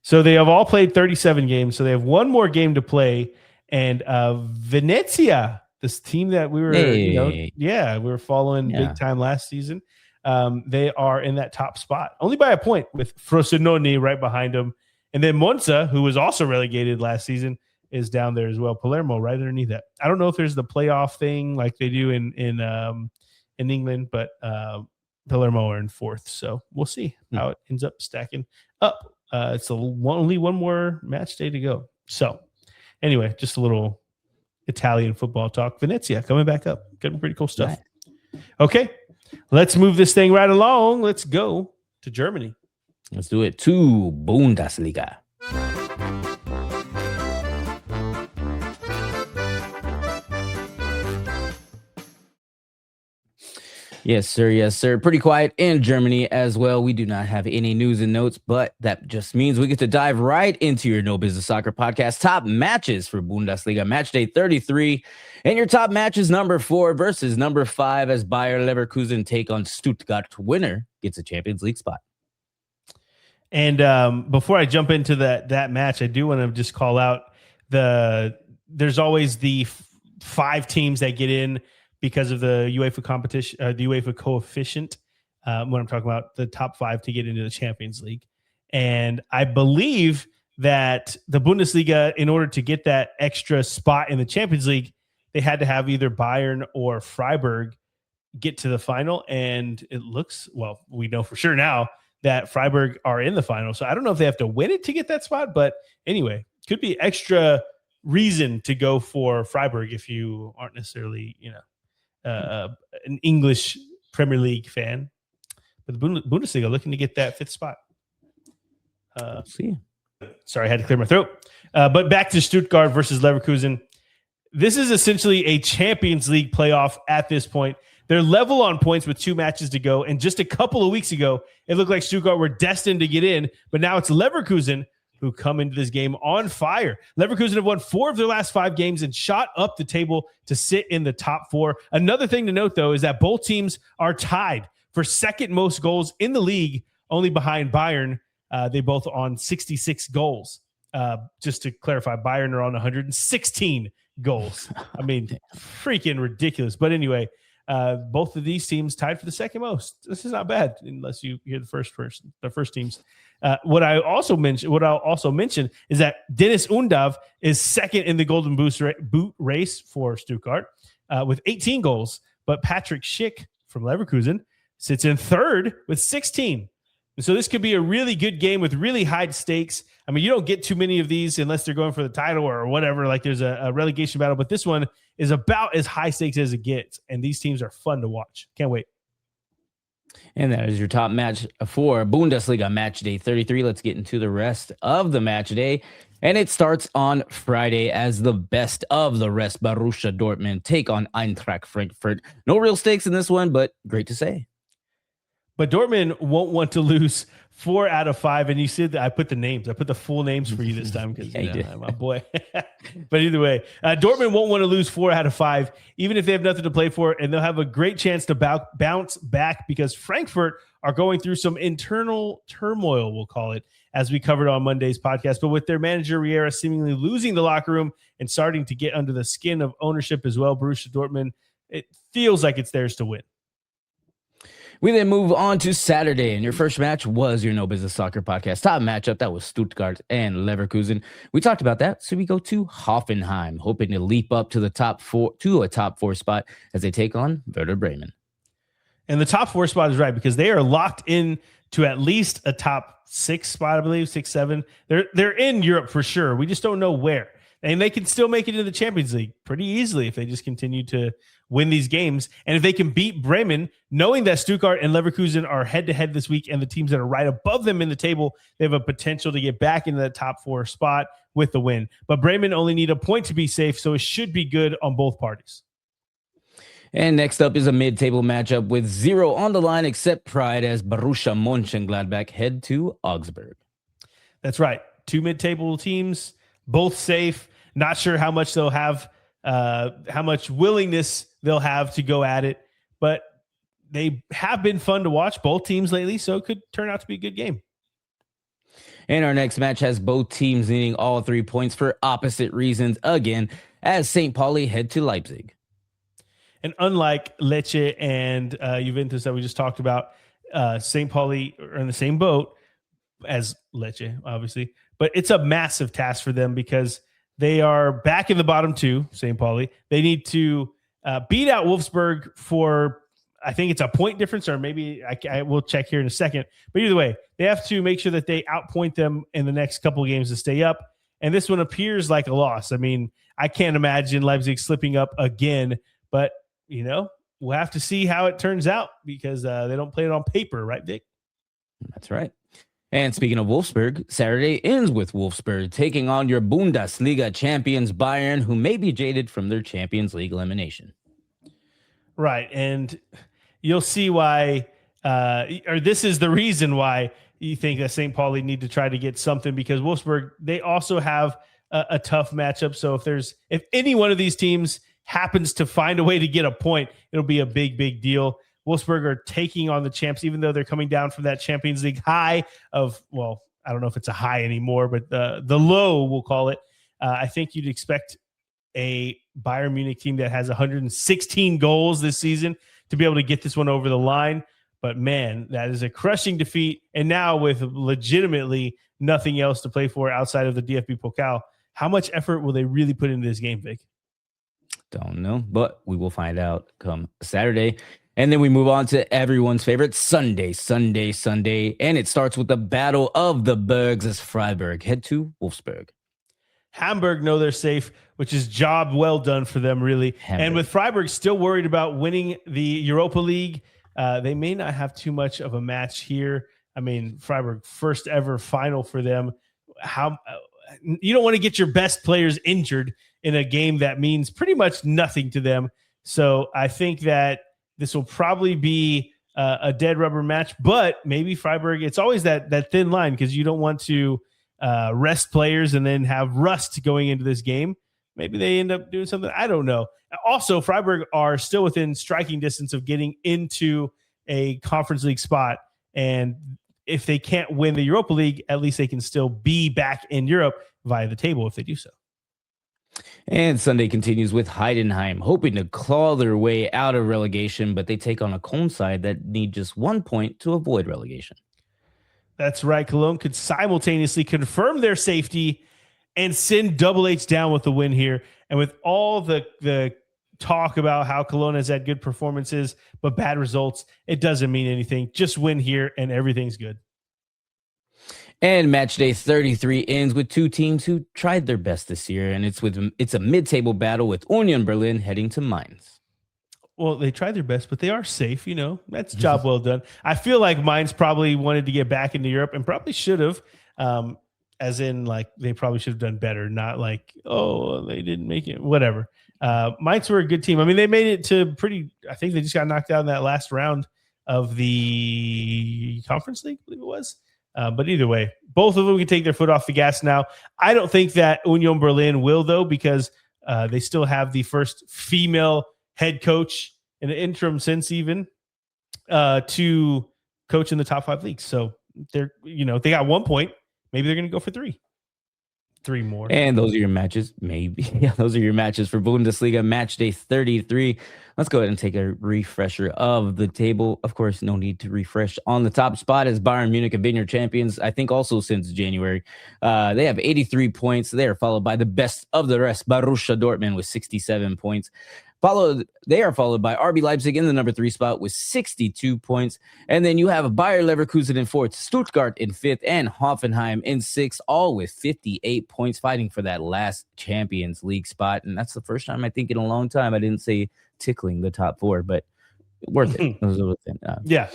So they have all played 37 games. So they have one more game to play. And Venezia, this team that we were, we were following big time last season. They are in that top spot, only by a point, with Frosinone right behind them. And then Monza, who was also relegated last season, is down there as well. Palermo right underneath that. I don't know if there's the playoff thing like they do in England, but Palermo are in 4th. So we'll see how it ends up stacking up. It's only one more match day to go. So anyway, just a little Italian football talk. Venezia coming back up. Getting pretty cool stuff. Right. Okay, let's move this thing right along. Let's go to Germany. Let's do it to Bundesliga. Yes, sir. Yes, sir. Pretty quiet in Germany as well. We do not have any news and notes, but that just means we get to dive right into your No Business Soccer podcast top matches for Bundesliga match day 33. And your top match is number 4 versus number 5 as Bayer Leverkusen take on Stuttgart. Winner gets a Champions League spot. And before I jump into that match, I do want to just call out there's always the 5 teams that get in because of the UEFA competition, the UEFA coefficient, when I'm talking about the top 5 to get into the Champions League. And I believe that the Bundesliga, in order to get that extra spot in the Champions League, they had to have either Bayern or Freiburg get to the final. And it looks, well, we know for sure now that Freiburg are in the final. So I don't know if they have to win it to get that spot. But anyway, could be extra reason to go for Freiburg if you aren't necessarily, an English Premier League fan. But the Bundesliga looking to get that 5th spot. See. Sorry, I had to clear my throat. But back to Stuttgart versus Leverkusen. This is essentially a Champions League playoff at this point. They're level on points with 2 matches to go. And just a couple of weeks ago, it looked like Stuttgart were destined to get in. But now it's Leverkusen who come into this game on fire. Leverkusen have won 4 of their last 5 games and shot up the table to sit in the top 4. Another thing to note, though, is that both teams are tied for second most goals in the league, only behind Bayern. They both on 66 goals. Just to clarify, Bayern are on 116 goals. I mean, freaking ridiculous. But anyway, both of these teams tied for the second most. This is not bad unless you hear the first teams. What I'll also mention is that Dennis Undav is second in the Golden Boot race for Stuttgart with 18 goals, but Patrick Schick from Leverkusen sits in third with 16. And so this could be a really good game with really high stakes. I mean, you don't get too many of these unless they're going for the title or whatever. Like there's a relegation battle, but this one is about as high stakes as it gets. And these teams are fun to watch. Can't wait. And that is your top match for Bundesliga match day 33. Let's get into the rest of the match day. And it starts on Friday as the best of the rest. Borussia Dortmund take on Eintracht Frankfurt. No real stakes in this one, but great to say. But Dortmund won't want to lose 4 out of 5. And you said that I put the names. I put the full names for you this time because my boy. But either way, Dortmund won't want to lose 4 out of 5, even if they have nothing to play for. And they'll have a great chance to bounce back because Frankfurt are going through some internal turmoil, we'll call it, as we covered on Monday's podcast. But with their manager, Riera, seemingly losing the locker room and starting to get under the skin of ownership as well, Borussia Dortmund, it feels like it's theirs to win. We then move on to Saturday, and your first match was your No Business Soccer podcast top matchup. That was Stuttgart and Leverkusen. We talked about that, so we go to Hoffenheim, hoping to leap up to the top 4 spot as they take on Werder Bremen. And the top 4 spot is right because they are locked in to at least a top 6 spot, I believe, 6, 7. They're in Europe for sure. We just don't know where. And they can still make it into the Champions League pretty easily if they just continue to win these games. And if they can beat Bremen, knowing that Stuttgart and Leverkusen are head-to-head this week and the teams that are right above them in the table, they have a potential to get back into that top 4 spot with the win. But Bremen only need a point to be safe, so it should be good on both parties. And next up is a mid-table matchup with 0 on the line except pride as Borussia Mönchengladbach head to Augsburg. That's right. 2 mid-table teams, both safe. Not sure how much they'll have, how much willingness they'll have to go at it, but they have been fun to watch, both teams lately, so it could turn out to be a good game. And our next match has both teams needing all 3 points for opposite reasons again as St. Pauli head to Leipzig. And unlike Lecce and Juventus that we just talked about, St. Pauli are in the same boat as Lecce, obviously, but it's a massive task for them because they are back in the bottom 2, St. Pauli. They need to beat out Wolfsburg for, I think it's a point difference, or maybe I will check here in a second. But either way, they have to make sure that they outpoint them in the next couple of games to stay up. And this one appears like a loss. I mean, I can't imagine Leipzig slipping up again, but, we'll have to see how it turns out because they don't play it on paper, right, Vic? That's right. And speaking of Wolfsburg, Saturday ends with Wolfsburg taking on your Bundesliga champions Bayern, who may be jaded from their Champions League elimination. Right. And you'll see why, or this is the reason why you think that St. Pauli need to try to get something, because Wolfsburg, they also have a tough matchup. So if any one of these teams happens to find a way to get a point, it'll be a big deal. Wolfsburg are taking on the champs, even though they're coming down from that Champions League high of, well, I don't know if it's a high anymore, but the low, we'll call it. I think you'd expect a Bayern Munich team that has 116 goals this season to be able to get this one over the line. But man, that is a crushing defeat. And now with legitimately nothing else to play for outside of the DFB Pokal, how much effort will they really put into this game, Vic? Don't know, but we will find out come Saturday. And then we move on to everyone's favorite Sunday. And it starts with the Battle of the Bergs as Freiburg head to Wolfsburg. Hamburg know they're safe, which is job well done for them, really. Hamburg. And with Freiburg still worried about winning the Europa League, they may not have too much of a match here. I mean, Freiburg, first ever final for them. You don't want to get your best players injured in a game that means pretty much nothing to them. So I think that this will probably be a dead rubber match, but maybe Freiburg, it's always that thin line, because you don't want to rest players and then have rust going into this game. Maybe they end up doing something. I don't know. Also, Freiburg are still within striking distance of getting into a Conference League spot. And if they can't win the Europa League, at least they can still be back in Europe via the table if they do so. And Sunday continues with Heidenheim hoping to claw their way out of relegation, but they take on a Cologne side that need just 1 point to avoid relegation. That's right. Cologne could simultaneously confirm their safety and send Double H down with the win here. And with all the talk about how Cologne has had good performances but bad results, it doesn't mean anything. Just win here and everything's good. And match day 33 ends with two teams who tried their best this year, and it's a mid-table battle with Union Berlin heading to Mainz. Well, they tried their best, but they are safe. That's job well done. I feel like Mainz probably wanted to get back into Europe and probably should have, as in like they probably should have done better, not like, oh, they didn't make it, whatever. Mainz were a good team. I mean, they made it to I think they just got knocked out in that last round of the Conference League, I believe it was. But either way, both of them can take their foot off the gas now. I don't think that Union Berlin will, though, because they still have the first female head coach in the interim since even to coach in the top 5 leagues. So they got 1 point. Maybe they're going to go for three more. And those are your matches. Maybe. Yeah, those are your matches for Bundesliga match day 33. Let's go ahead and take a refresher of the table. Of course, no need to refresh. On the top spot is Bayern Munich have been your champions, I think also since January. They have 83 points. They are followed by the best of the rest, Borussia Dortmund with 67 points. They are followed by RB Leipzig in the number 3 spot with 62 points. And then you have Bayer Leverkusen in 4th, Stuttgart in 5th, and Hoffenheim in 6th, all with 58 points, fighting for that last Champions League spot. And that's the first time, I think, in a long time I didn't say tickling the top 4, but worth it. Yeah.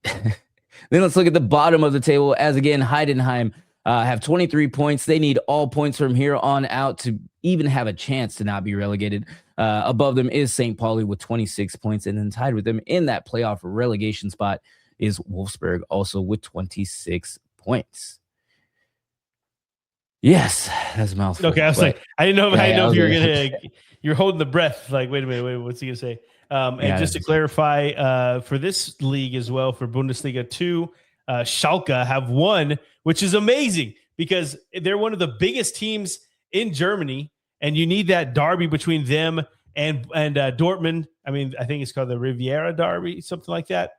Then let's look at the bottom of the table, as again, Heidenheim have 23 points. They need all points from here on out to even have a chance to not be relegated. Above them is St. Pauli with 26 points, and then tied with them in that playoff relegation spot is Wolfsburg, also with 26 points. Yes, that's a mouthful. Okay, I was like, I didn't know if you were gonna. You're holding the breath. Like, wait a minute, what's he gonna say? And just to clarify, for this league as well, for Bundesliga 2, Schalke have won, which is amazing because they're one of the biggest teams in Germany, and you need that derby between them and Dortmund. I mean, I think it's called the Riviera Derby, something like that.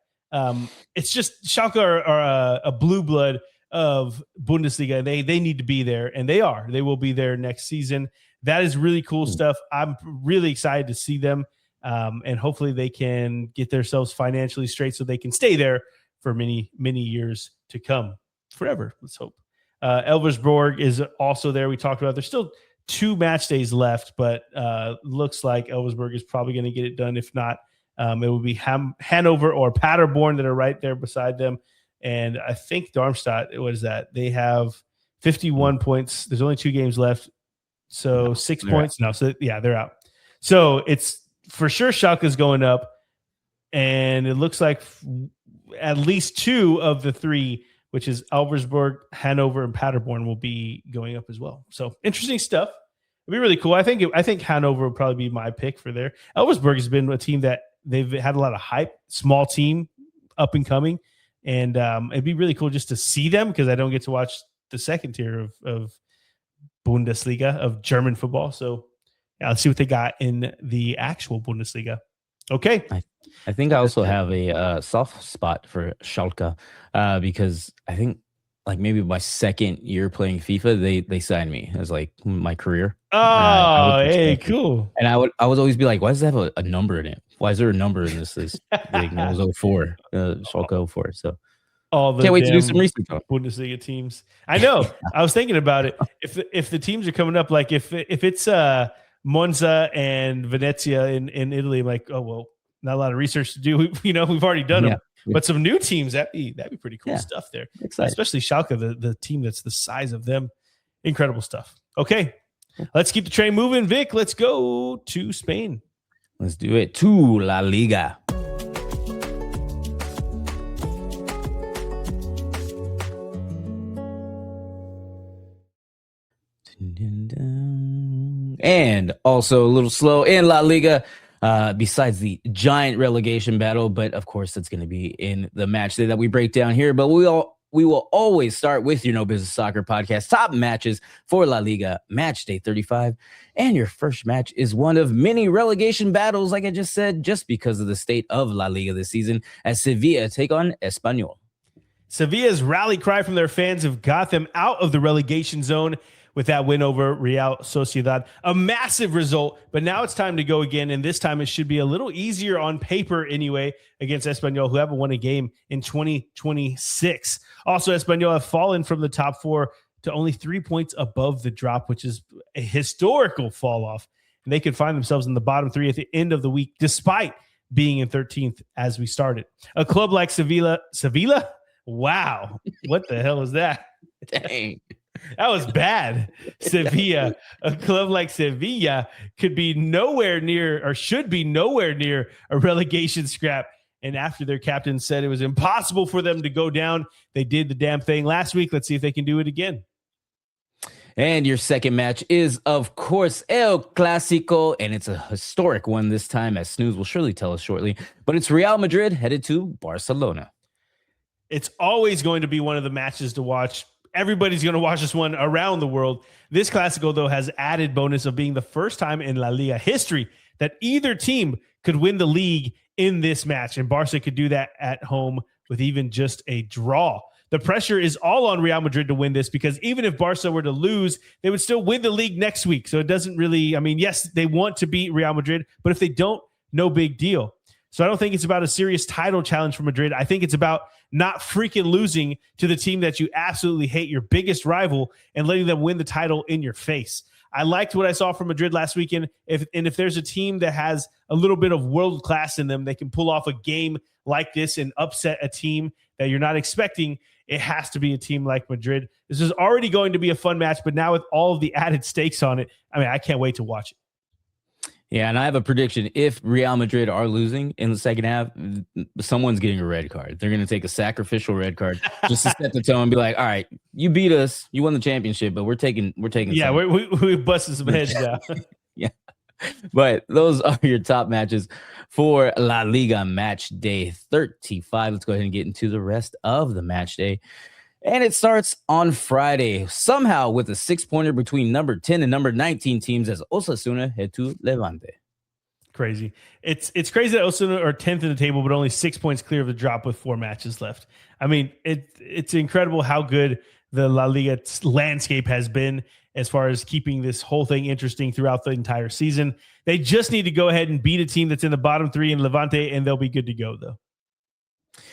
It's just Schalke are a blue blood of Bundesliga. They need to be there, and they are. They will be there next season. That is really cool stuff. I'm really excited to see them, and hopefully they can get themselves financially straight so they can stay there for many, many years to come. Forever, let's hope. Elversborg is also there. We talked about there's still 2 match days left, but looks like Elversborg is probably going to get it done. If not, it will be Hanover or Paderborn that are right there beside them. And I think Darmstadt, they have 51 points. There's only 2 games left. So 6 points. No, so yeah, they're out. So it's for sure Schalke is going up. and it looks like at least 2 of the 3, which is Elversberg, Hanover, and Paderborn, will be going up as well. So interesting stuff. It'd be really cool. I think Hanover would probably be my pick for there. Elversberg has been a team that they've had a lot of hype, small team, up and coming, and it'd be really cool just to see them because I don't get to watch the second tier of Bundesliga, of German football. So yeah, let's see what they got in the actual Bundesliga. Okay. I think I also have a soft spot for Schalke because I think like maybe my second year playing FIFA, they signed me as like my career. Oh, hey, cool. And I would always be like, why does it have a number in it? Why is there a number in this? Like, it was 04, Schalke 04. So can't wait to do some research on Bundesliga teams. I know. I was thinking about it. If the teams are coming up, like if it's Monza and Venezia in Italy, I'm like, oh well, not a lot of research to do. We've already done them. But some new teams, that'd be pretty cool stuff there. Exciting. Especially Schalke, the team that's the size of them. Incredible stuff. Okay, let's keep the train moving. Vic, let's go to Spain. Let's do it. To La Liga. And also a little slow in La Liga. Besides the giant relegation battle, but of course it's going to be in the match day that we break down here. But we will always start with your No Business Soccer podcast top matches for La Liga match day 35. And your first match is one of many relegation battles, like I just said, just because of the state of La Liga this season, as Sevilla take on Espanyol. Sevilla's rally cry from their fans have got them out of the relegation zone with that win over Real Sociedad. A massive result, but now it's time to go again, and this time it should be a little easier on paper anyway against Espanyol, who haven't won a game in 2026. Also, Espanyol have fallen from the top 4 to only 3 points above the drop, which is a historical fall off. And they could find themselves in the bottom 3 at the end of the week, despite being in 13th as we started. A club like Sevilla? Wow. What the hell is that? Dang. That was bad. Sevilla, a club like Sevilla could be nowhere near or should be nowhere near a relegation scrap. And after their captain said it was impossible for them to go down, they did the damn thing last week. Let's see if they can do it again. And your second match is, of course, El Clasico, and it's a historic one this time, as Snooze will surely tell us shortly. But it's Real Madrid headed to Barcelona. It's always going to be one of the matches to watch. Everybody's going to watch this one around the world. This Clasico, though, has added bonus of being the first time in La Liga history that either team could win the league in this match. And Barca could do that at home with even just a draw. The pressure is all on Real Madrid to win this because even if Barca were to lose, they would still win the league next week. So it doesn't really, yes, they want to beat Real Madrid, but if they don't, no big deal. So I don't think it's about a serious title challenge for Madrid. I think it's about not freaking losing to the team that you absolutely hate, your biggest rival, and letting them win the title in your face. I liked what I saw from Madrid last weekend. If there's a team that has a little bit of world class in them, they can pull off a game like this and upset a team that you're not expecting. It has to be a team like Madrid. This is already going to be a fun match, but now with all of the added stakes on it, I can't wait to watch it. Yeah, and I have a prediction. If Real Madrid are losing in the second half, someone's getting a red card. They're going to take a sacrificial red card just to set the tone and be like, all right, you beat us. You won the championship, but we're taking. Yeah, we busted some heads down. Yeah. But those are your top matches for La Liga match day 35. Let's go ahead and get into the rest of the match day. And it starts on Friday, somehow with a 6-pointer between number 10 and number 19 teams as Osasuna head to Levante. Crazy. It's crazy that Osasuna are 10th in the table, but only 6 points clear of the drop with 4 matches left. It's incredible how good the La Liga landscape has been as far as keeping this whole thing interesting throughout the entire season. They just need to go ahead and beat a team that's in the bottom 3 in Levante, and they'll be good to go, though.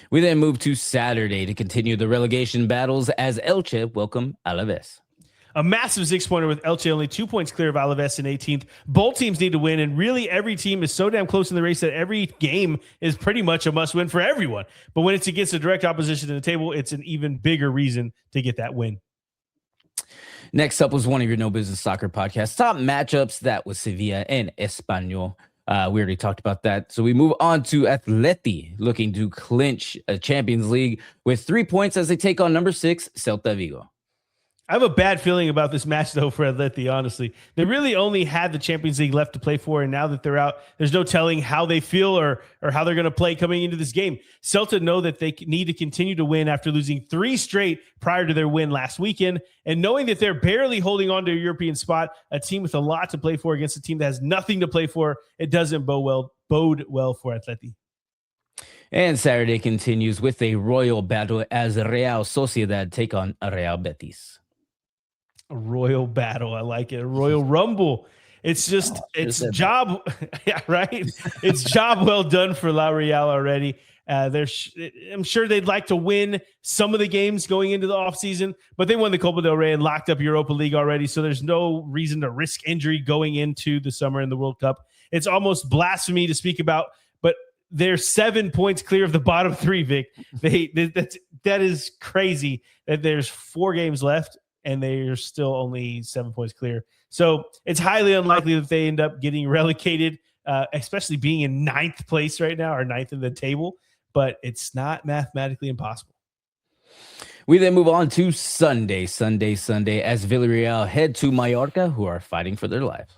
We then move to Saturday to continue the relegation battles as Elche welcome Alaves. A massive 6-pointer with Elche only 2 points clear of Alaves in 18th. Both teams need to win, and really every team is so damn close in the race that every game is pretty much a must-win for everyone. But when it's against a direct opposition in the table, it's an even bigger reason to get that win. Next up was one of your No Business Soccer podcasts top matchups. That was Sevilla and Espanyol. We already talked about that. So we move on to Atleti, looking to clinch a Champions League with 3 points as they take on number 6, Celta Vigo. I have a bad feeling about this match, though, for Atleti, honestly. They really only had the Champions League left to play for, and now that they're out, there's no telling how they feel or how they're going to play coming into this game. Celta know that they need to continue to win after losing 3 straight prior to their win last weekend, and knowing that they're barely holding on to a European spot, a team with a lot to play for against a team that has nothing to play for, it doesn't bode well for Atleti. And Saturday continues with a royal battle as Real Sociedad take on Real Betis. A royal battle. I like it. A royal rumble. It's just, it's job. Yeah, right. It's job well done for La Real already. I'm sure they'd like to win some of the games going into the offseason, but they won the Copa del Rey and locked up Europa League already. So there's no reason to risk injury going into the summer in the World Cup. It's almost blasphemy to speak about, but they're 7 points clear of the bottom 3, Vic. That is crazy that there's 4 games left and they're still only 7 points clear. So it's highly unlikely that they end up getting relegated, especially being in 9th place right now, or 9th in the table, but it's not mathematically impossible. We then move on to Sunday, as Villarreal head to Mallorca, who are fighting for their lives.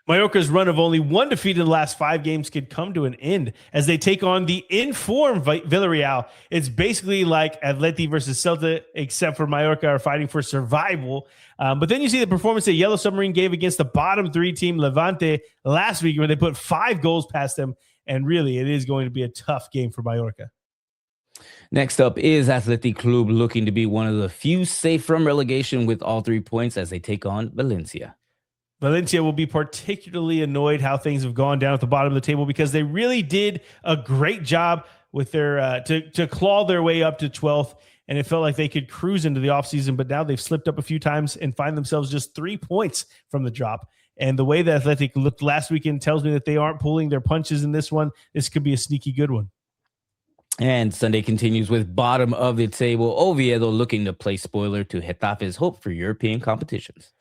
Mallorca's run of only 1 defeat in the last 5 games could come to an end as they take on the informed Villarreal. It's basically like Atleti versus Celta, except for Mallorca are fighting for survival. But then you see the performance that Yellow Submarine gave against the bottom 3 team, Levante, last week, where they put 5 goals past them. And really, it is going to be a tough game for Mallorca. Next up is Athletic Club, looking to be one of the few safe from relegation with all 3 points as they take on Valencia. Valencia will be particularly annoyed how things have gone down at the bottom of the table because they really did a great job with their to claw their way up to 12th, and it felt like they could cruise into the offseason, but now they've slipped up a few times and find themselves just 3 points from the drop. And the way that Athletic looked last weekend tells me that they aren't pulling their punches in this one. This could be a sneaky good one. And Sunday continues with bottom of the table, Oviedo looking to play spoiler to Getafe's hope for European competitions.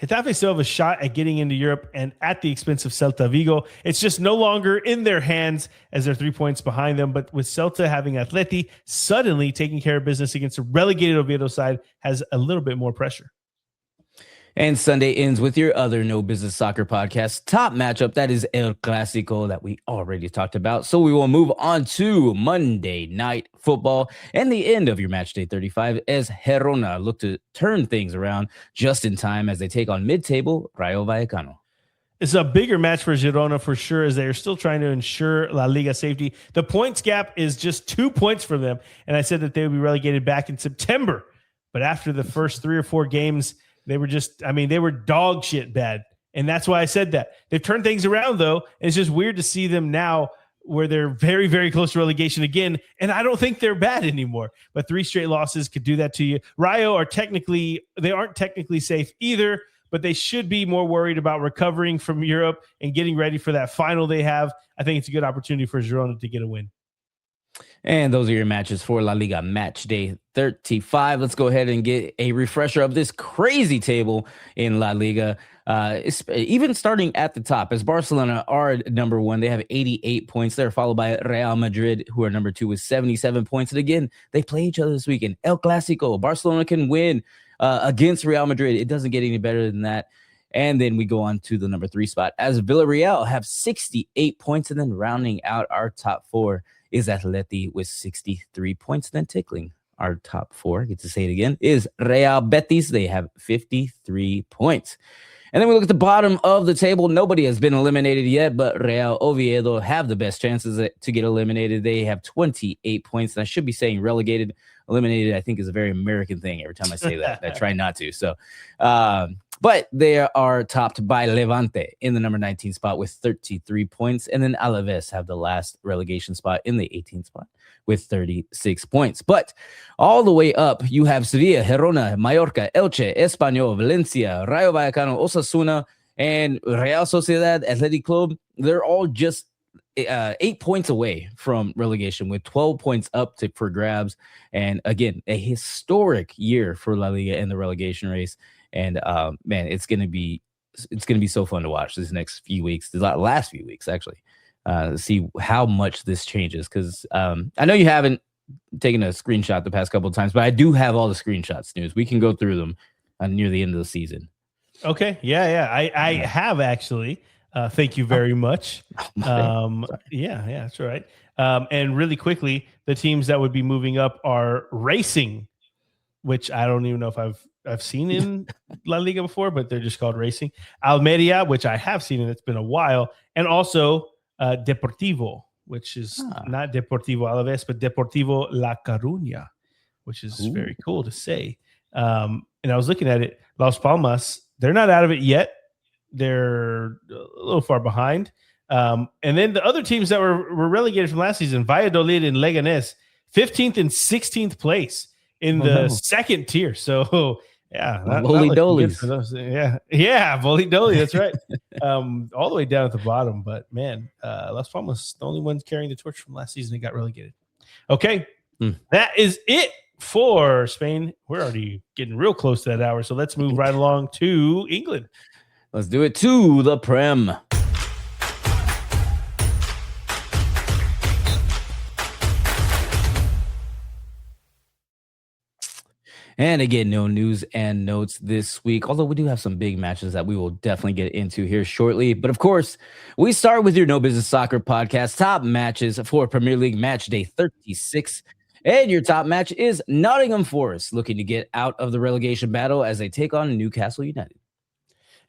Getafe still have a shot at getting into Europe and at the expense of Celta Vigo. It's just no longer in their hands as they're 3 points behind them. But with Celta having Atleti suddenly taking care of business against a relegated Oviedo side has a little bit more pressure. And Sunday ends with your other No Business Soccer podcast top matchup. That is El Clasico that we already talked about. So we will move on to Monday Night Football and the end of your match day 35 as Girona look to turn things around just in time as they take on mid-table Rayo Vallecano. It's a bigger match for Girona for sure, as they are still trying to ensure La Liga safety. The points gap is just 2 points for them. And I said that they would be relegated back in September. But after the first 3 or 4 games, they were dog shit bad. And that's why I said that. They've turned things around, though. And it's just weird to see them now where they're very, very close to relegation again. And I don't think they're bad anymore. But 3 straight losses could do that to you. Rayo aren't technically safe either, but they should be more worried about recovering from Europe and getting ready for that final they have. I think it's a good opportunity for Girona to get a win. And those are your matches for La Liga match day 35. Let's go ahead and get a refresher of this crazy table in La Liga. Even starting at the top, as Barcelona are number 1, they have 88 points. They're followed by Real Madrid, who are number 2 with 77 points. And again, they play each other this weekend. El Clasico. Barcelona can win against Real Madrid. It doesn't get any better than that. And then we go on to the number 3 spot as Villarreal have 68 points. And then rounding out our top 4 is Atleti with 63 points. Then tickling our top 4, I get to say it again, is Real Betis. They have 53 points. And then we look at the bottom of the table. Nobody has been eliminated yet, but Real Oviedo have the best chances to get eliminated. They have 28 points. And I should be saying relegated. Eliminated, I think, is a very American thing. Every time I say that, I try not to. So, but they are topped by Levante in the number 19 spot with 33 points. And then Alaves have the last relegation spot in the 18th spot with 36 points. But all the way up, you have Sevilla, Girona, Mallorca, Elche, Espanyol, Valencia, Rayo Vallecano, Osasuna, and Real Sociedad, Athletic Club. They're all just 8 points away from relegation with 12 points up for grabs. And again, a historic year for La Liga in the relegation race. And man, it's going to be it's going to be so fun to watch this next few weeks, the last few weeks, actually, see how much this changes. Because I know you haven't taken a screenshot the past couple of times, but I do have all the screenshots, News. We can go through them near the end of the season. Okay. Yeah. I have actually. Thank you very much. Yeah, that's right. And really quickly, the teams that would be moving up are Racing, which I don't even know if I've seen in La Liga before, but they're just called Racing. Almeria, which I have seen, and it's been a while, and also Deportivo, which is not Deportivo Alaves, but Deportivo La Coruña, which is very cool to say. And I was looking at it, Las Palmas, they're not out of it yet. They're a little far behind. And then the other teams that were relegated from last season, Valladolid and Leganés, 15th and 16th place in the second tier. So, yeah. Holy dolies. Yeah, Holy Dolly. That's right. All the way down at the bottom. But, man, Las Palmas, the only ones carrying the torch from last season, they got relegated. Okay. That is it for Spain. We're already getting real close to that hour. So let's move right along to England. Let's do it to the Prem. And again, no news and notes this week, although we do have some big matches that we will definitely get into here shortly. But of course, we start with your No Business Soccer podcast, top matches for Premier League match day 36. And your top match is Nottingham Forest, looking to get out of the relegation battle as they take on Newcastle United.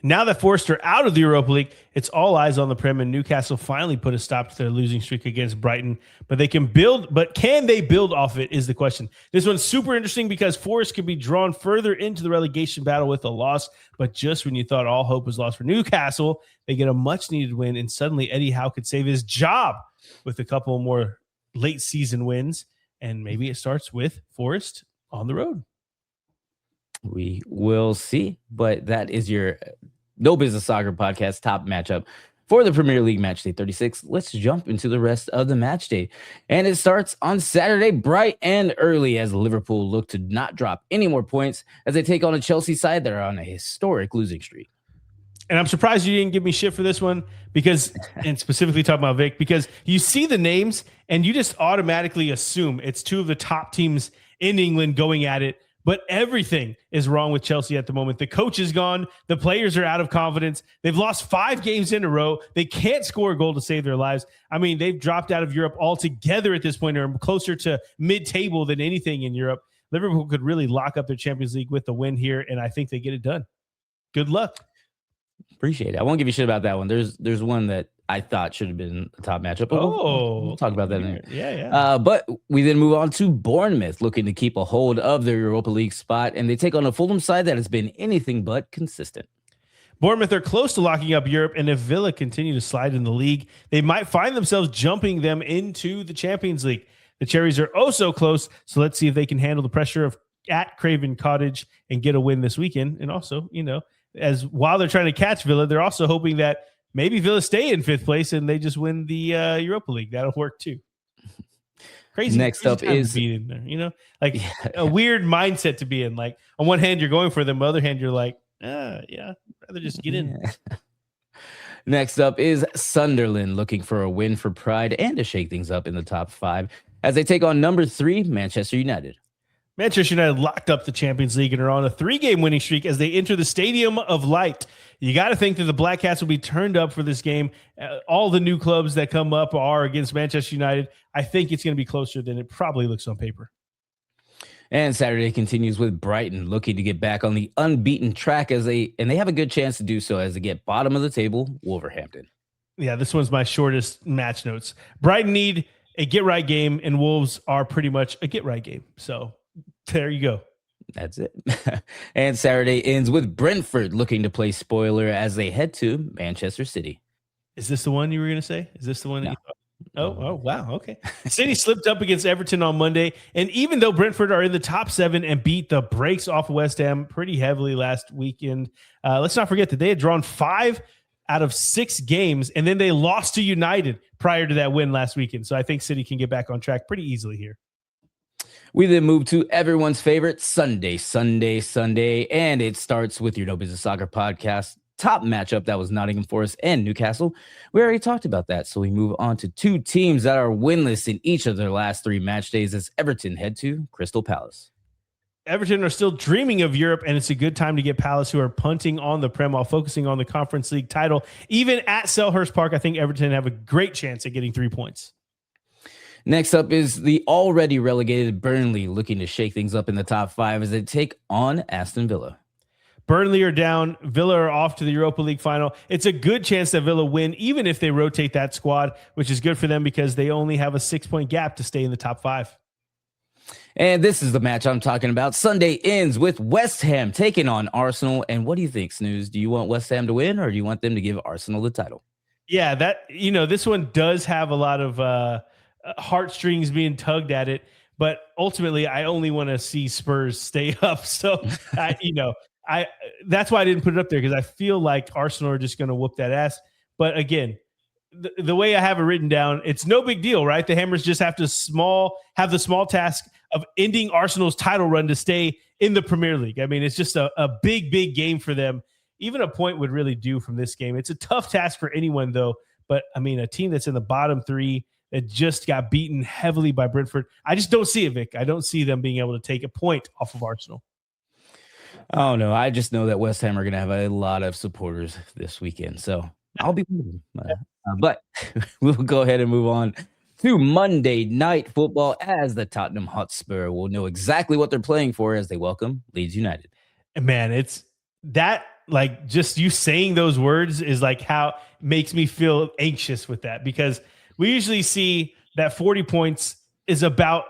Now that Forest are out of the Europa League, it's all eyes on the Prem, and Newcastle finally put a stop to their losing streak against Brighton. But can they build off of it is the question. This one's super interesting because Forest could be drawn further into the relegation battle with a loss. But just when you thought all hope was lost for Newcastle, they get a much-needed win, and suddenly Eddie Howe could save his job with a couple more late-season wins. And maybe it starts with Forest on the road. We will see, but that is your No Business Soccer podcast top matchup for the Premier League match day 36. Let's jump into the rest of the match day. And it starts on Saturday, bright and early, as Liverpool look to not drop any more points as they take on a Chelsea side that are on a historic losing streak. And I'm surprised you didn't give me shit for this one because, and specifically talking about Vic, because you see the names and you just automatically assume it's two of the top teams in England going at it. But everything is wrong with Chelsea at the moment. The coach is gone. The players are out of confidence. They've lost 5 games in a row. They can't score a goal to save their lives. I mean, they've dropped out of Europe altogether at this point. They're closer to mid-table than anything in Europe. Liverpool could really lock up their Champions League with the win here, and I think they get it done. Good luck. Appreciate it. I won't give you shit about that one. There's one that I thought should have been a top matchup. But we'll talk about that later. Yeah. But we then move on to Bournemouth, looking to keep a hold of their Europa League spot, and they take on a Fulham side that has been anything but consistent. Bournemouth are close to locking up Europe, and if Villa continue to slide in the league, they might find themselves jumping them into the Champions League. The Cherries are oh so close, so let's see if they can handle the pressure at Craven Cottage and get a win this weekend. And also, as while they're trying to catch Villa, they're also hoping that maybe Villa stay in 5th place and they just win the Europa League. That'll work too. Crazy. Next up is in there, a weird mindset to be in. Like on one hand, you're going for them. On the other hand, you're like, I'd rather just get in. Next up is Sunderland, looking for a win for pride and to shake things up in the top 5 as they take on number 3, Manchester United. Manchester United locked up the Champions League and are on a 3-game winning streak as they enter the Stadium of Light. You got to think that the Black Cats will be turned up for this game. All the new clubs that come up are against Manchester United. I think it's going to be closer than it probably looks on paper. And Saturday continues with Brighton looking to get back on the unbeaten track and they have a good chance to do so as they get bottom of the table, Wolverhampton. Yeah, this one's my shortest match notes. Brighton need a get-right game, and Wolves are pretty much a get-right game. So there you go. That's it. And Saturday ends with Brentford looking to play spoiler as they head to Manchester City. Is this the one you were going to say? Is this the one? No. Oh, wow. Okay. City slipped up against Everton on Monday. And even though Brentford are in the top 7 and beat the brakes off of West Ham pretty heavily last weekend, let's not forget that they had drawn 5 out of 6 games, and then they lost to United prior to that win last weekend. So I think City can get back on track pretty easily here. We then move to everyone's favorite Sunday, and it starts with your No Business Soccer podcast top matchup, that was Nottingham Forest and Newcastle. We already talked about that, so we move on to two teams that are winless in each of their last 3 match days as Everton head to Crystal Palace. Everton are still dreaming of Europe, and it's a good time to get Palace, who are punting on the Prem while focusing on the Conference League title. Even at Selhurst Park, I think Everton have a great chance at getting 3 points. Next up is the already relegated Burnley, looking to shake things up in the top 5 as they take on Aston Villa. Burnley are down. Villa are off to the Europa League final. It's a good chance that Villa win, even if they rotate that squad, which is good for them because they only have a 6-point gap to stay in the top 5. And this is the match I'm talking about. Sunday ends with West Ham taking on Arsenal. And what do you think, Snooze? Do you want West Ham to win, or do you want them to give Arsenal the title? Yeah, this one does have a lot of heartstrings being tugged at it, but ultimately I only want to see Spurs stay up. So that's why I didn't put it up there, because I feel like Arsenal are just going to whoop that ass. But again, the way I have it written down, it's no big deal, right? The Hammers just have the small task of ending Arsenal's title run to stay in the Premier League. I mean, it's just a big game for them. Even a point would really do from this game. It's a tough task for anyone, though. But, I mean, a team that's in the bottom 3 that just got beaten heavily by Brentford, I just don't see it, Vic. I don't see them being able to take a point off of Arsenal. Oh, no. I just know that West Ham are going to have a lot of supporters this weekend. So I'll be but we'll go ahead and move on to Monday Night Football, as the Tottenham Hotspur will know exactly what they're playing for as they welcome Leeds United. And man, it's that, like, just you saying those words is like how makes me feel anxious with that, because we usually see that 40 points is about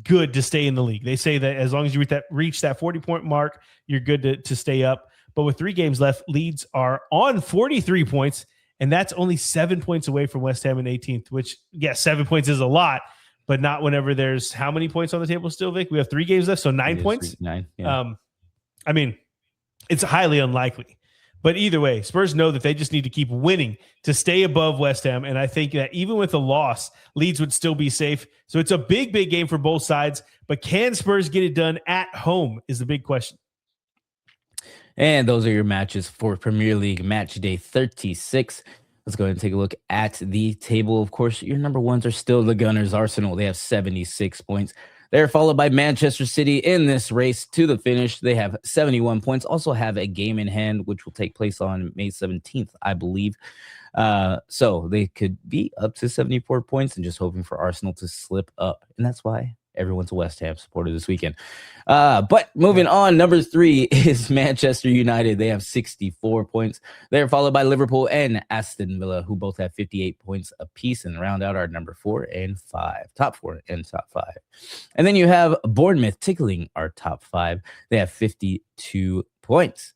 good to stay in the league. They say that as long as you reach that 40-point mark, you're good to stay up. But with 3 games left, Leeds are on 43 points, and that's only 7 points away from West Ham in 18th, which, yes, 7 points is a lot, but not whenever there's how many points on the table still, Vic? We have 3 games left, so 9 points. 9, yeah. I mean, it's highly unlikely. But either way, Spurs know that they just need to keep winning to stay above West Ham, and I think that even with a loss, Leeds would still be safe. So it's a big game for both sides, but can Spurs get it done at home is the big question. And those are your matches for Premier League match day 36. Let's go ahead and take a look at the table. Of course, your number ones are still the Gunners. Arsenal, they have 76 points. They're followed by Manchester City in this race to the finish. They have 71 points, also have a game in hand, which will take place on May 17th, I believe. So they could be up to 74 points and just hoping for Arsenal to slip up. And that's why everyone's a West Ham supporter this weekend. But moving on, number 3 is Manchester United. They have 64 points. They're followed by Liverpool and Aston Villa, who both have 58 points apiece, and round out our number 4 and 5, top 4 and top 5. And then you have Bournemouth tickling our top 5. They have 52 points.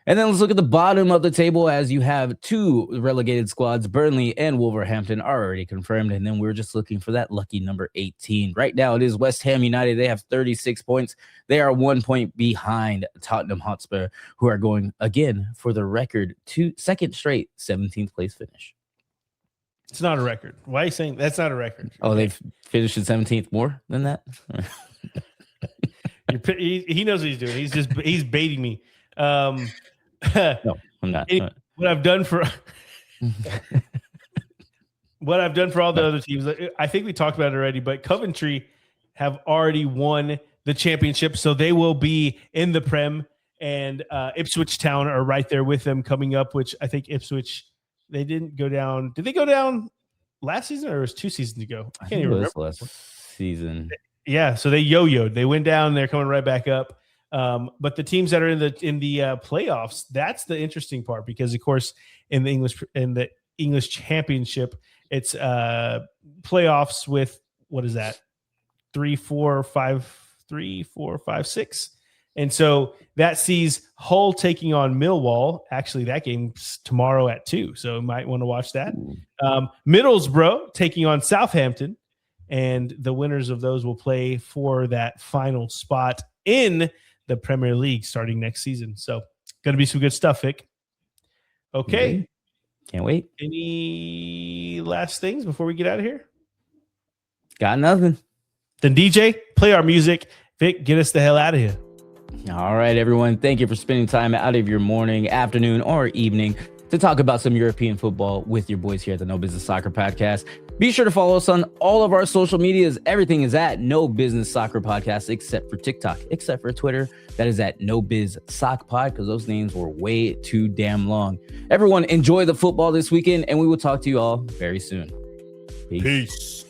And then let's look at the bottom of the table, as you have 2 relegated squads. Burnley and Wolverhampton are already confirmed. And then we're just looking for that lucky number 18. Right now it is West Ham United. They have 36 points. They are 1 point behind Tottenham Hotspur, who are going again for the record second straight 17th place finish. It's not a record. Why are you saying that's not a record? Oh, they've finished in 17th more than that? He knows what he's doing. He's baiting me. No, I'm not. What I've done for all the other teams, I think we talked about it already, but Coventry have already won the championship, so they will be in the Prem, and Ipswich Town are right there with them coming up, which I think Ipswich, they didn't go down. Did they go down last season, or it was 2 seasons ago? I can't even remember. Last season. Yeah, so they yo-yoed. They went down, they're coming right back up. But the teams that are in the playoffs, that's the interesting part, because of course in the English Championship, it's playoffs with, what is that? 3, 4, 5, 6. And so that sees Hull taking on Millwall. Actually, that game's tomorrow at 2, so you might want to watch that. Middlesbrough taking on Southampton, and the winners of those will play for that final spot in the Premier League starting next season. So going to be some good stuff, Vic. Okay. Can't wait. Any last things before we get out of here? Got nothing. Then DJ, play our music. Vic, get us the hell out of here. All right, everyone. Thank you for spending time out of your morning, afternoon, or evening to talk about some European football with your boys here at the No Business Soccer Podcast. Be sure to follow us on all of our social medias. Everything is at No Business Soccer Podcast, except for TikTok, except for Twitter. That is at No Biz Sock Pod, because those names were way too damn long. Everyone, enjoy the football this weekend, and we will talk to you all very soon. Peace.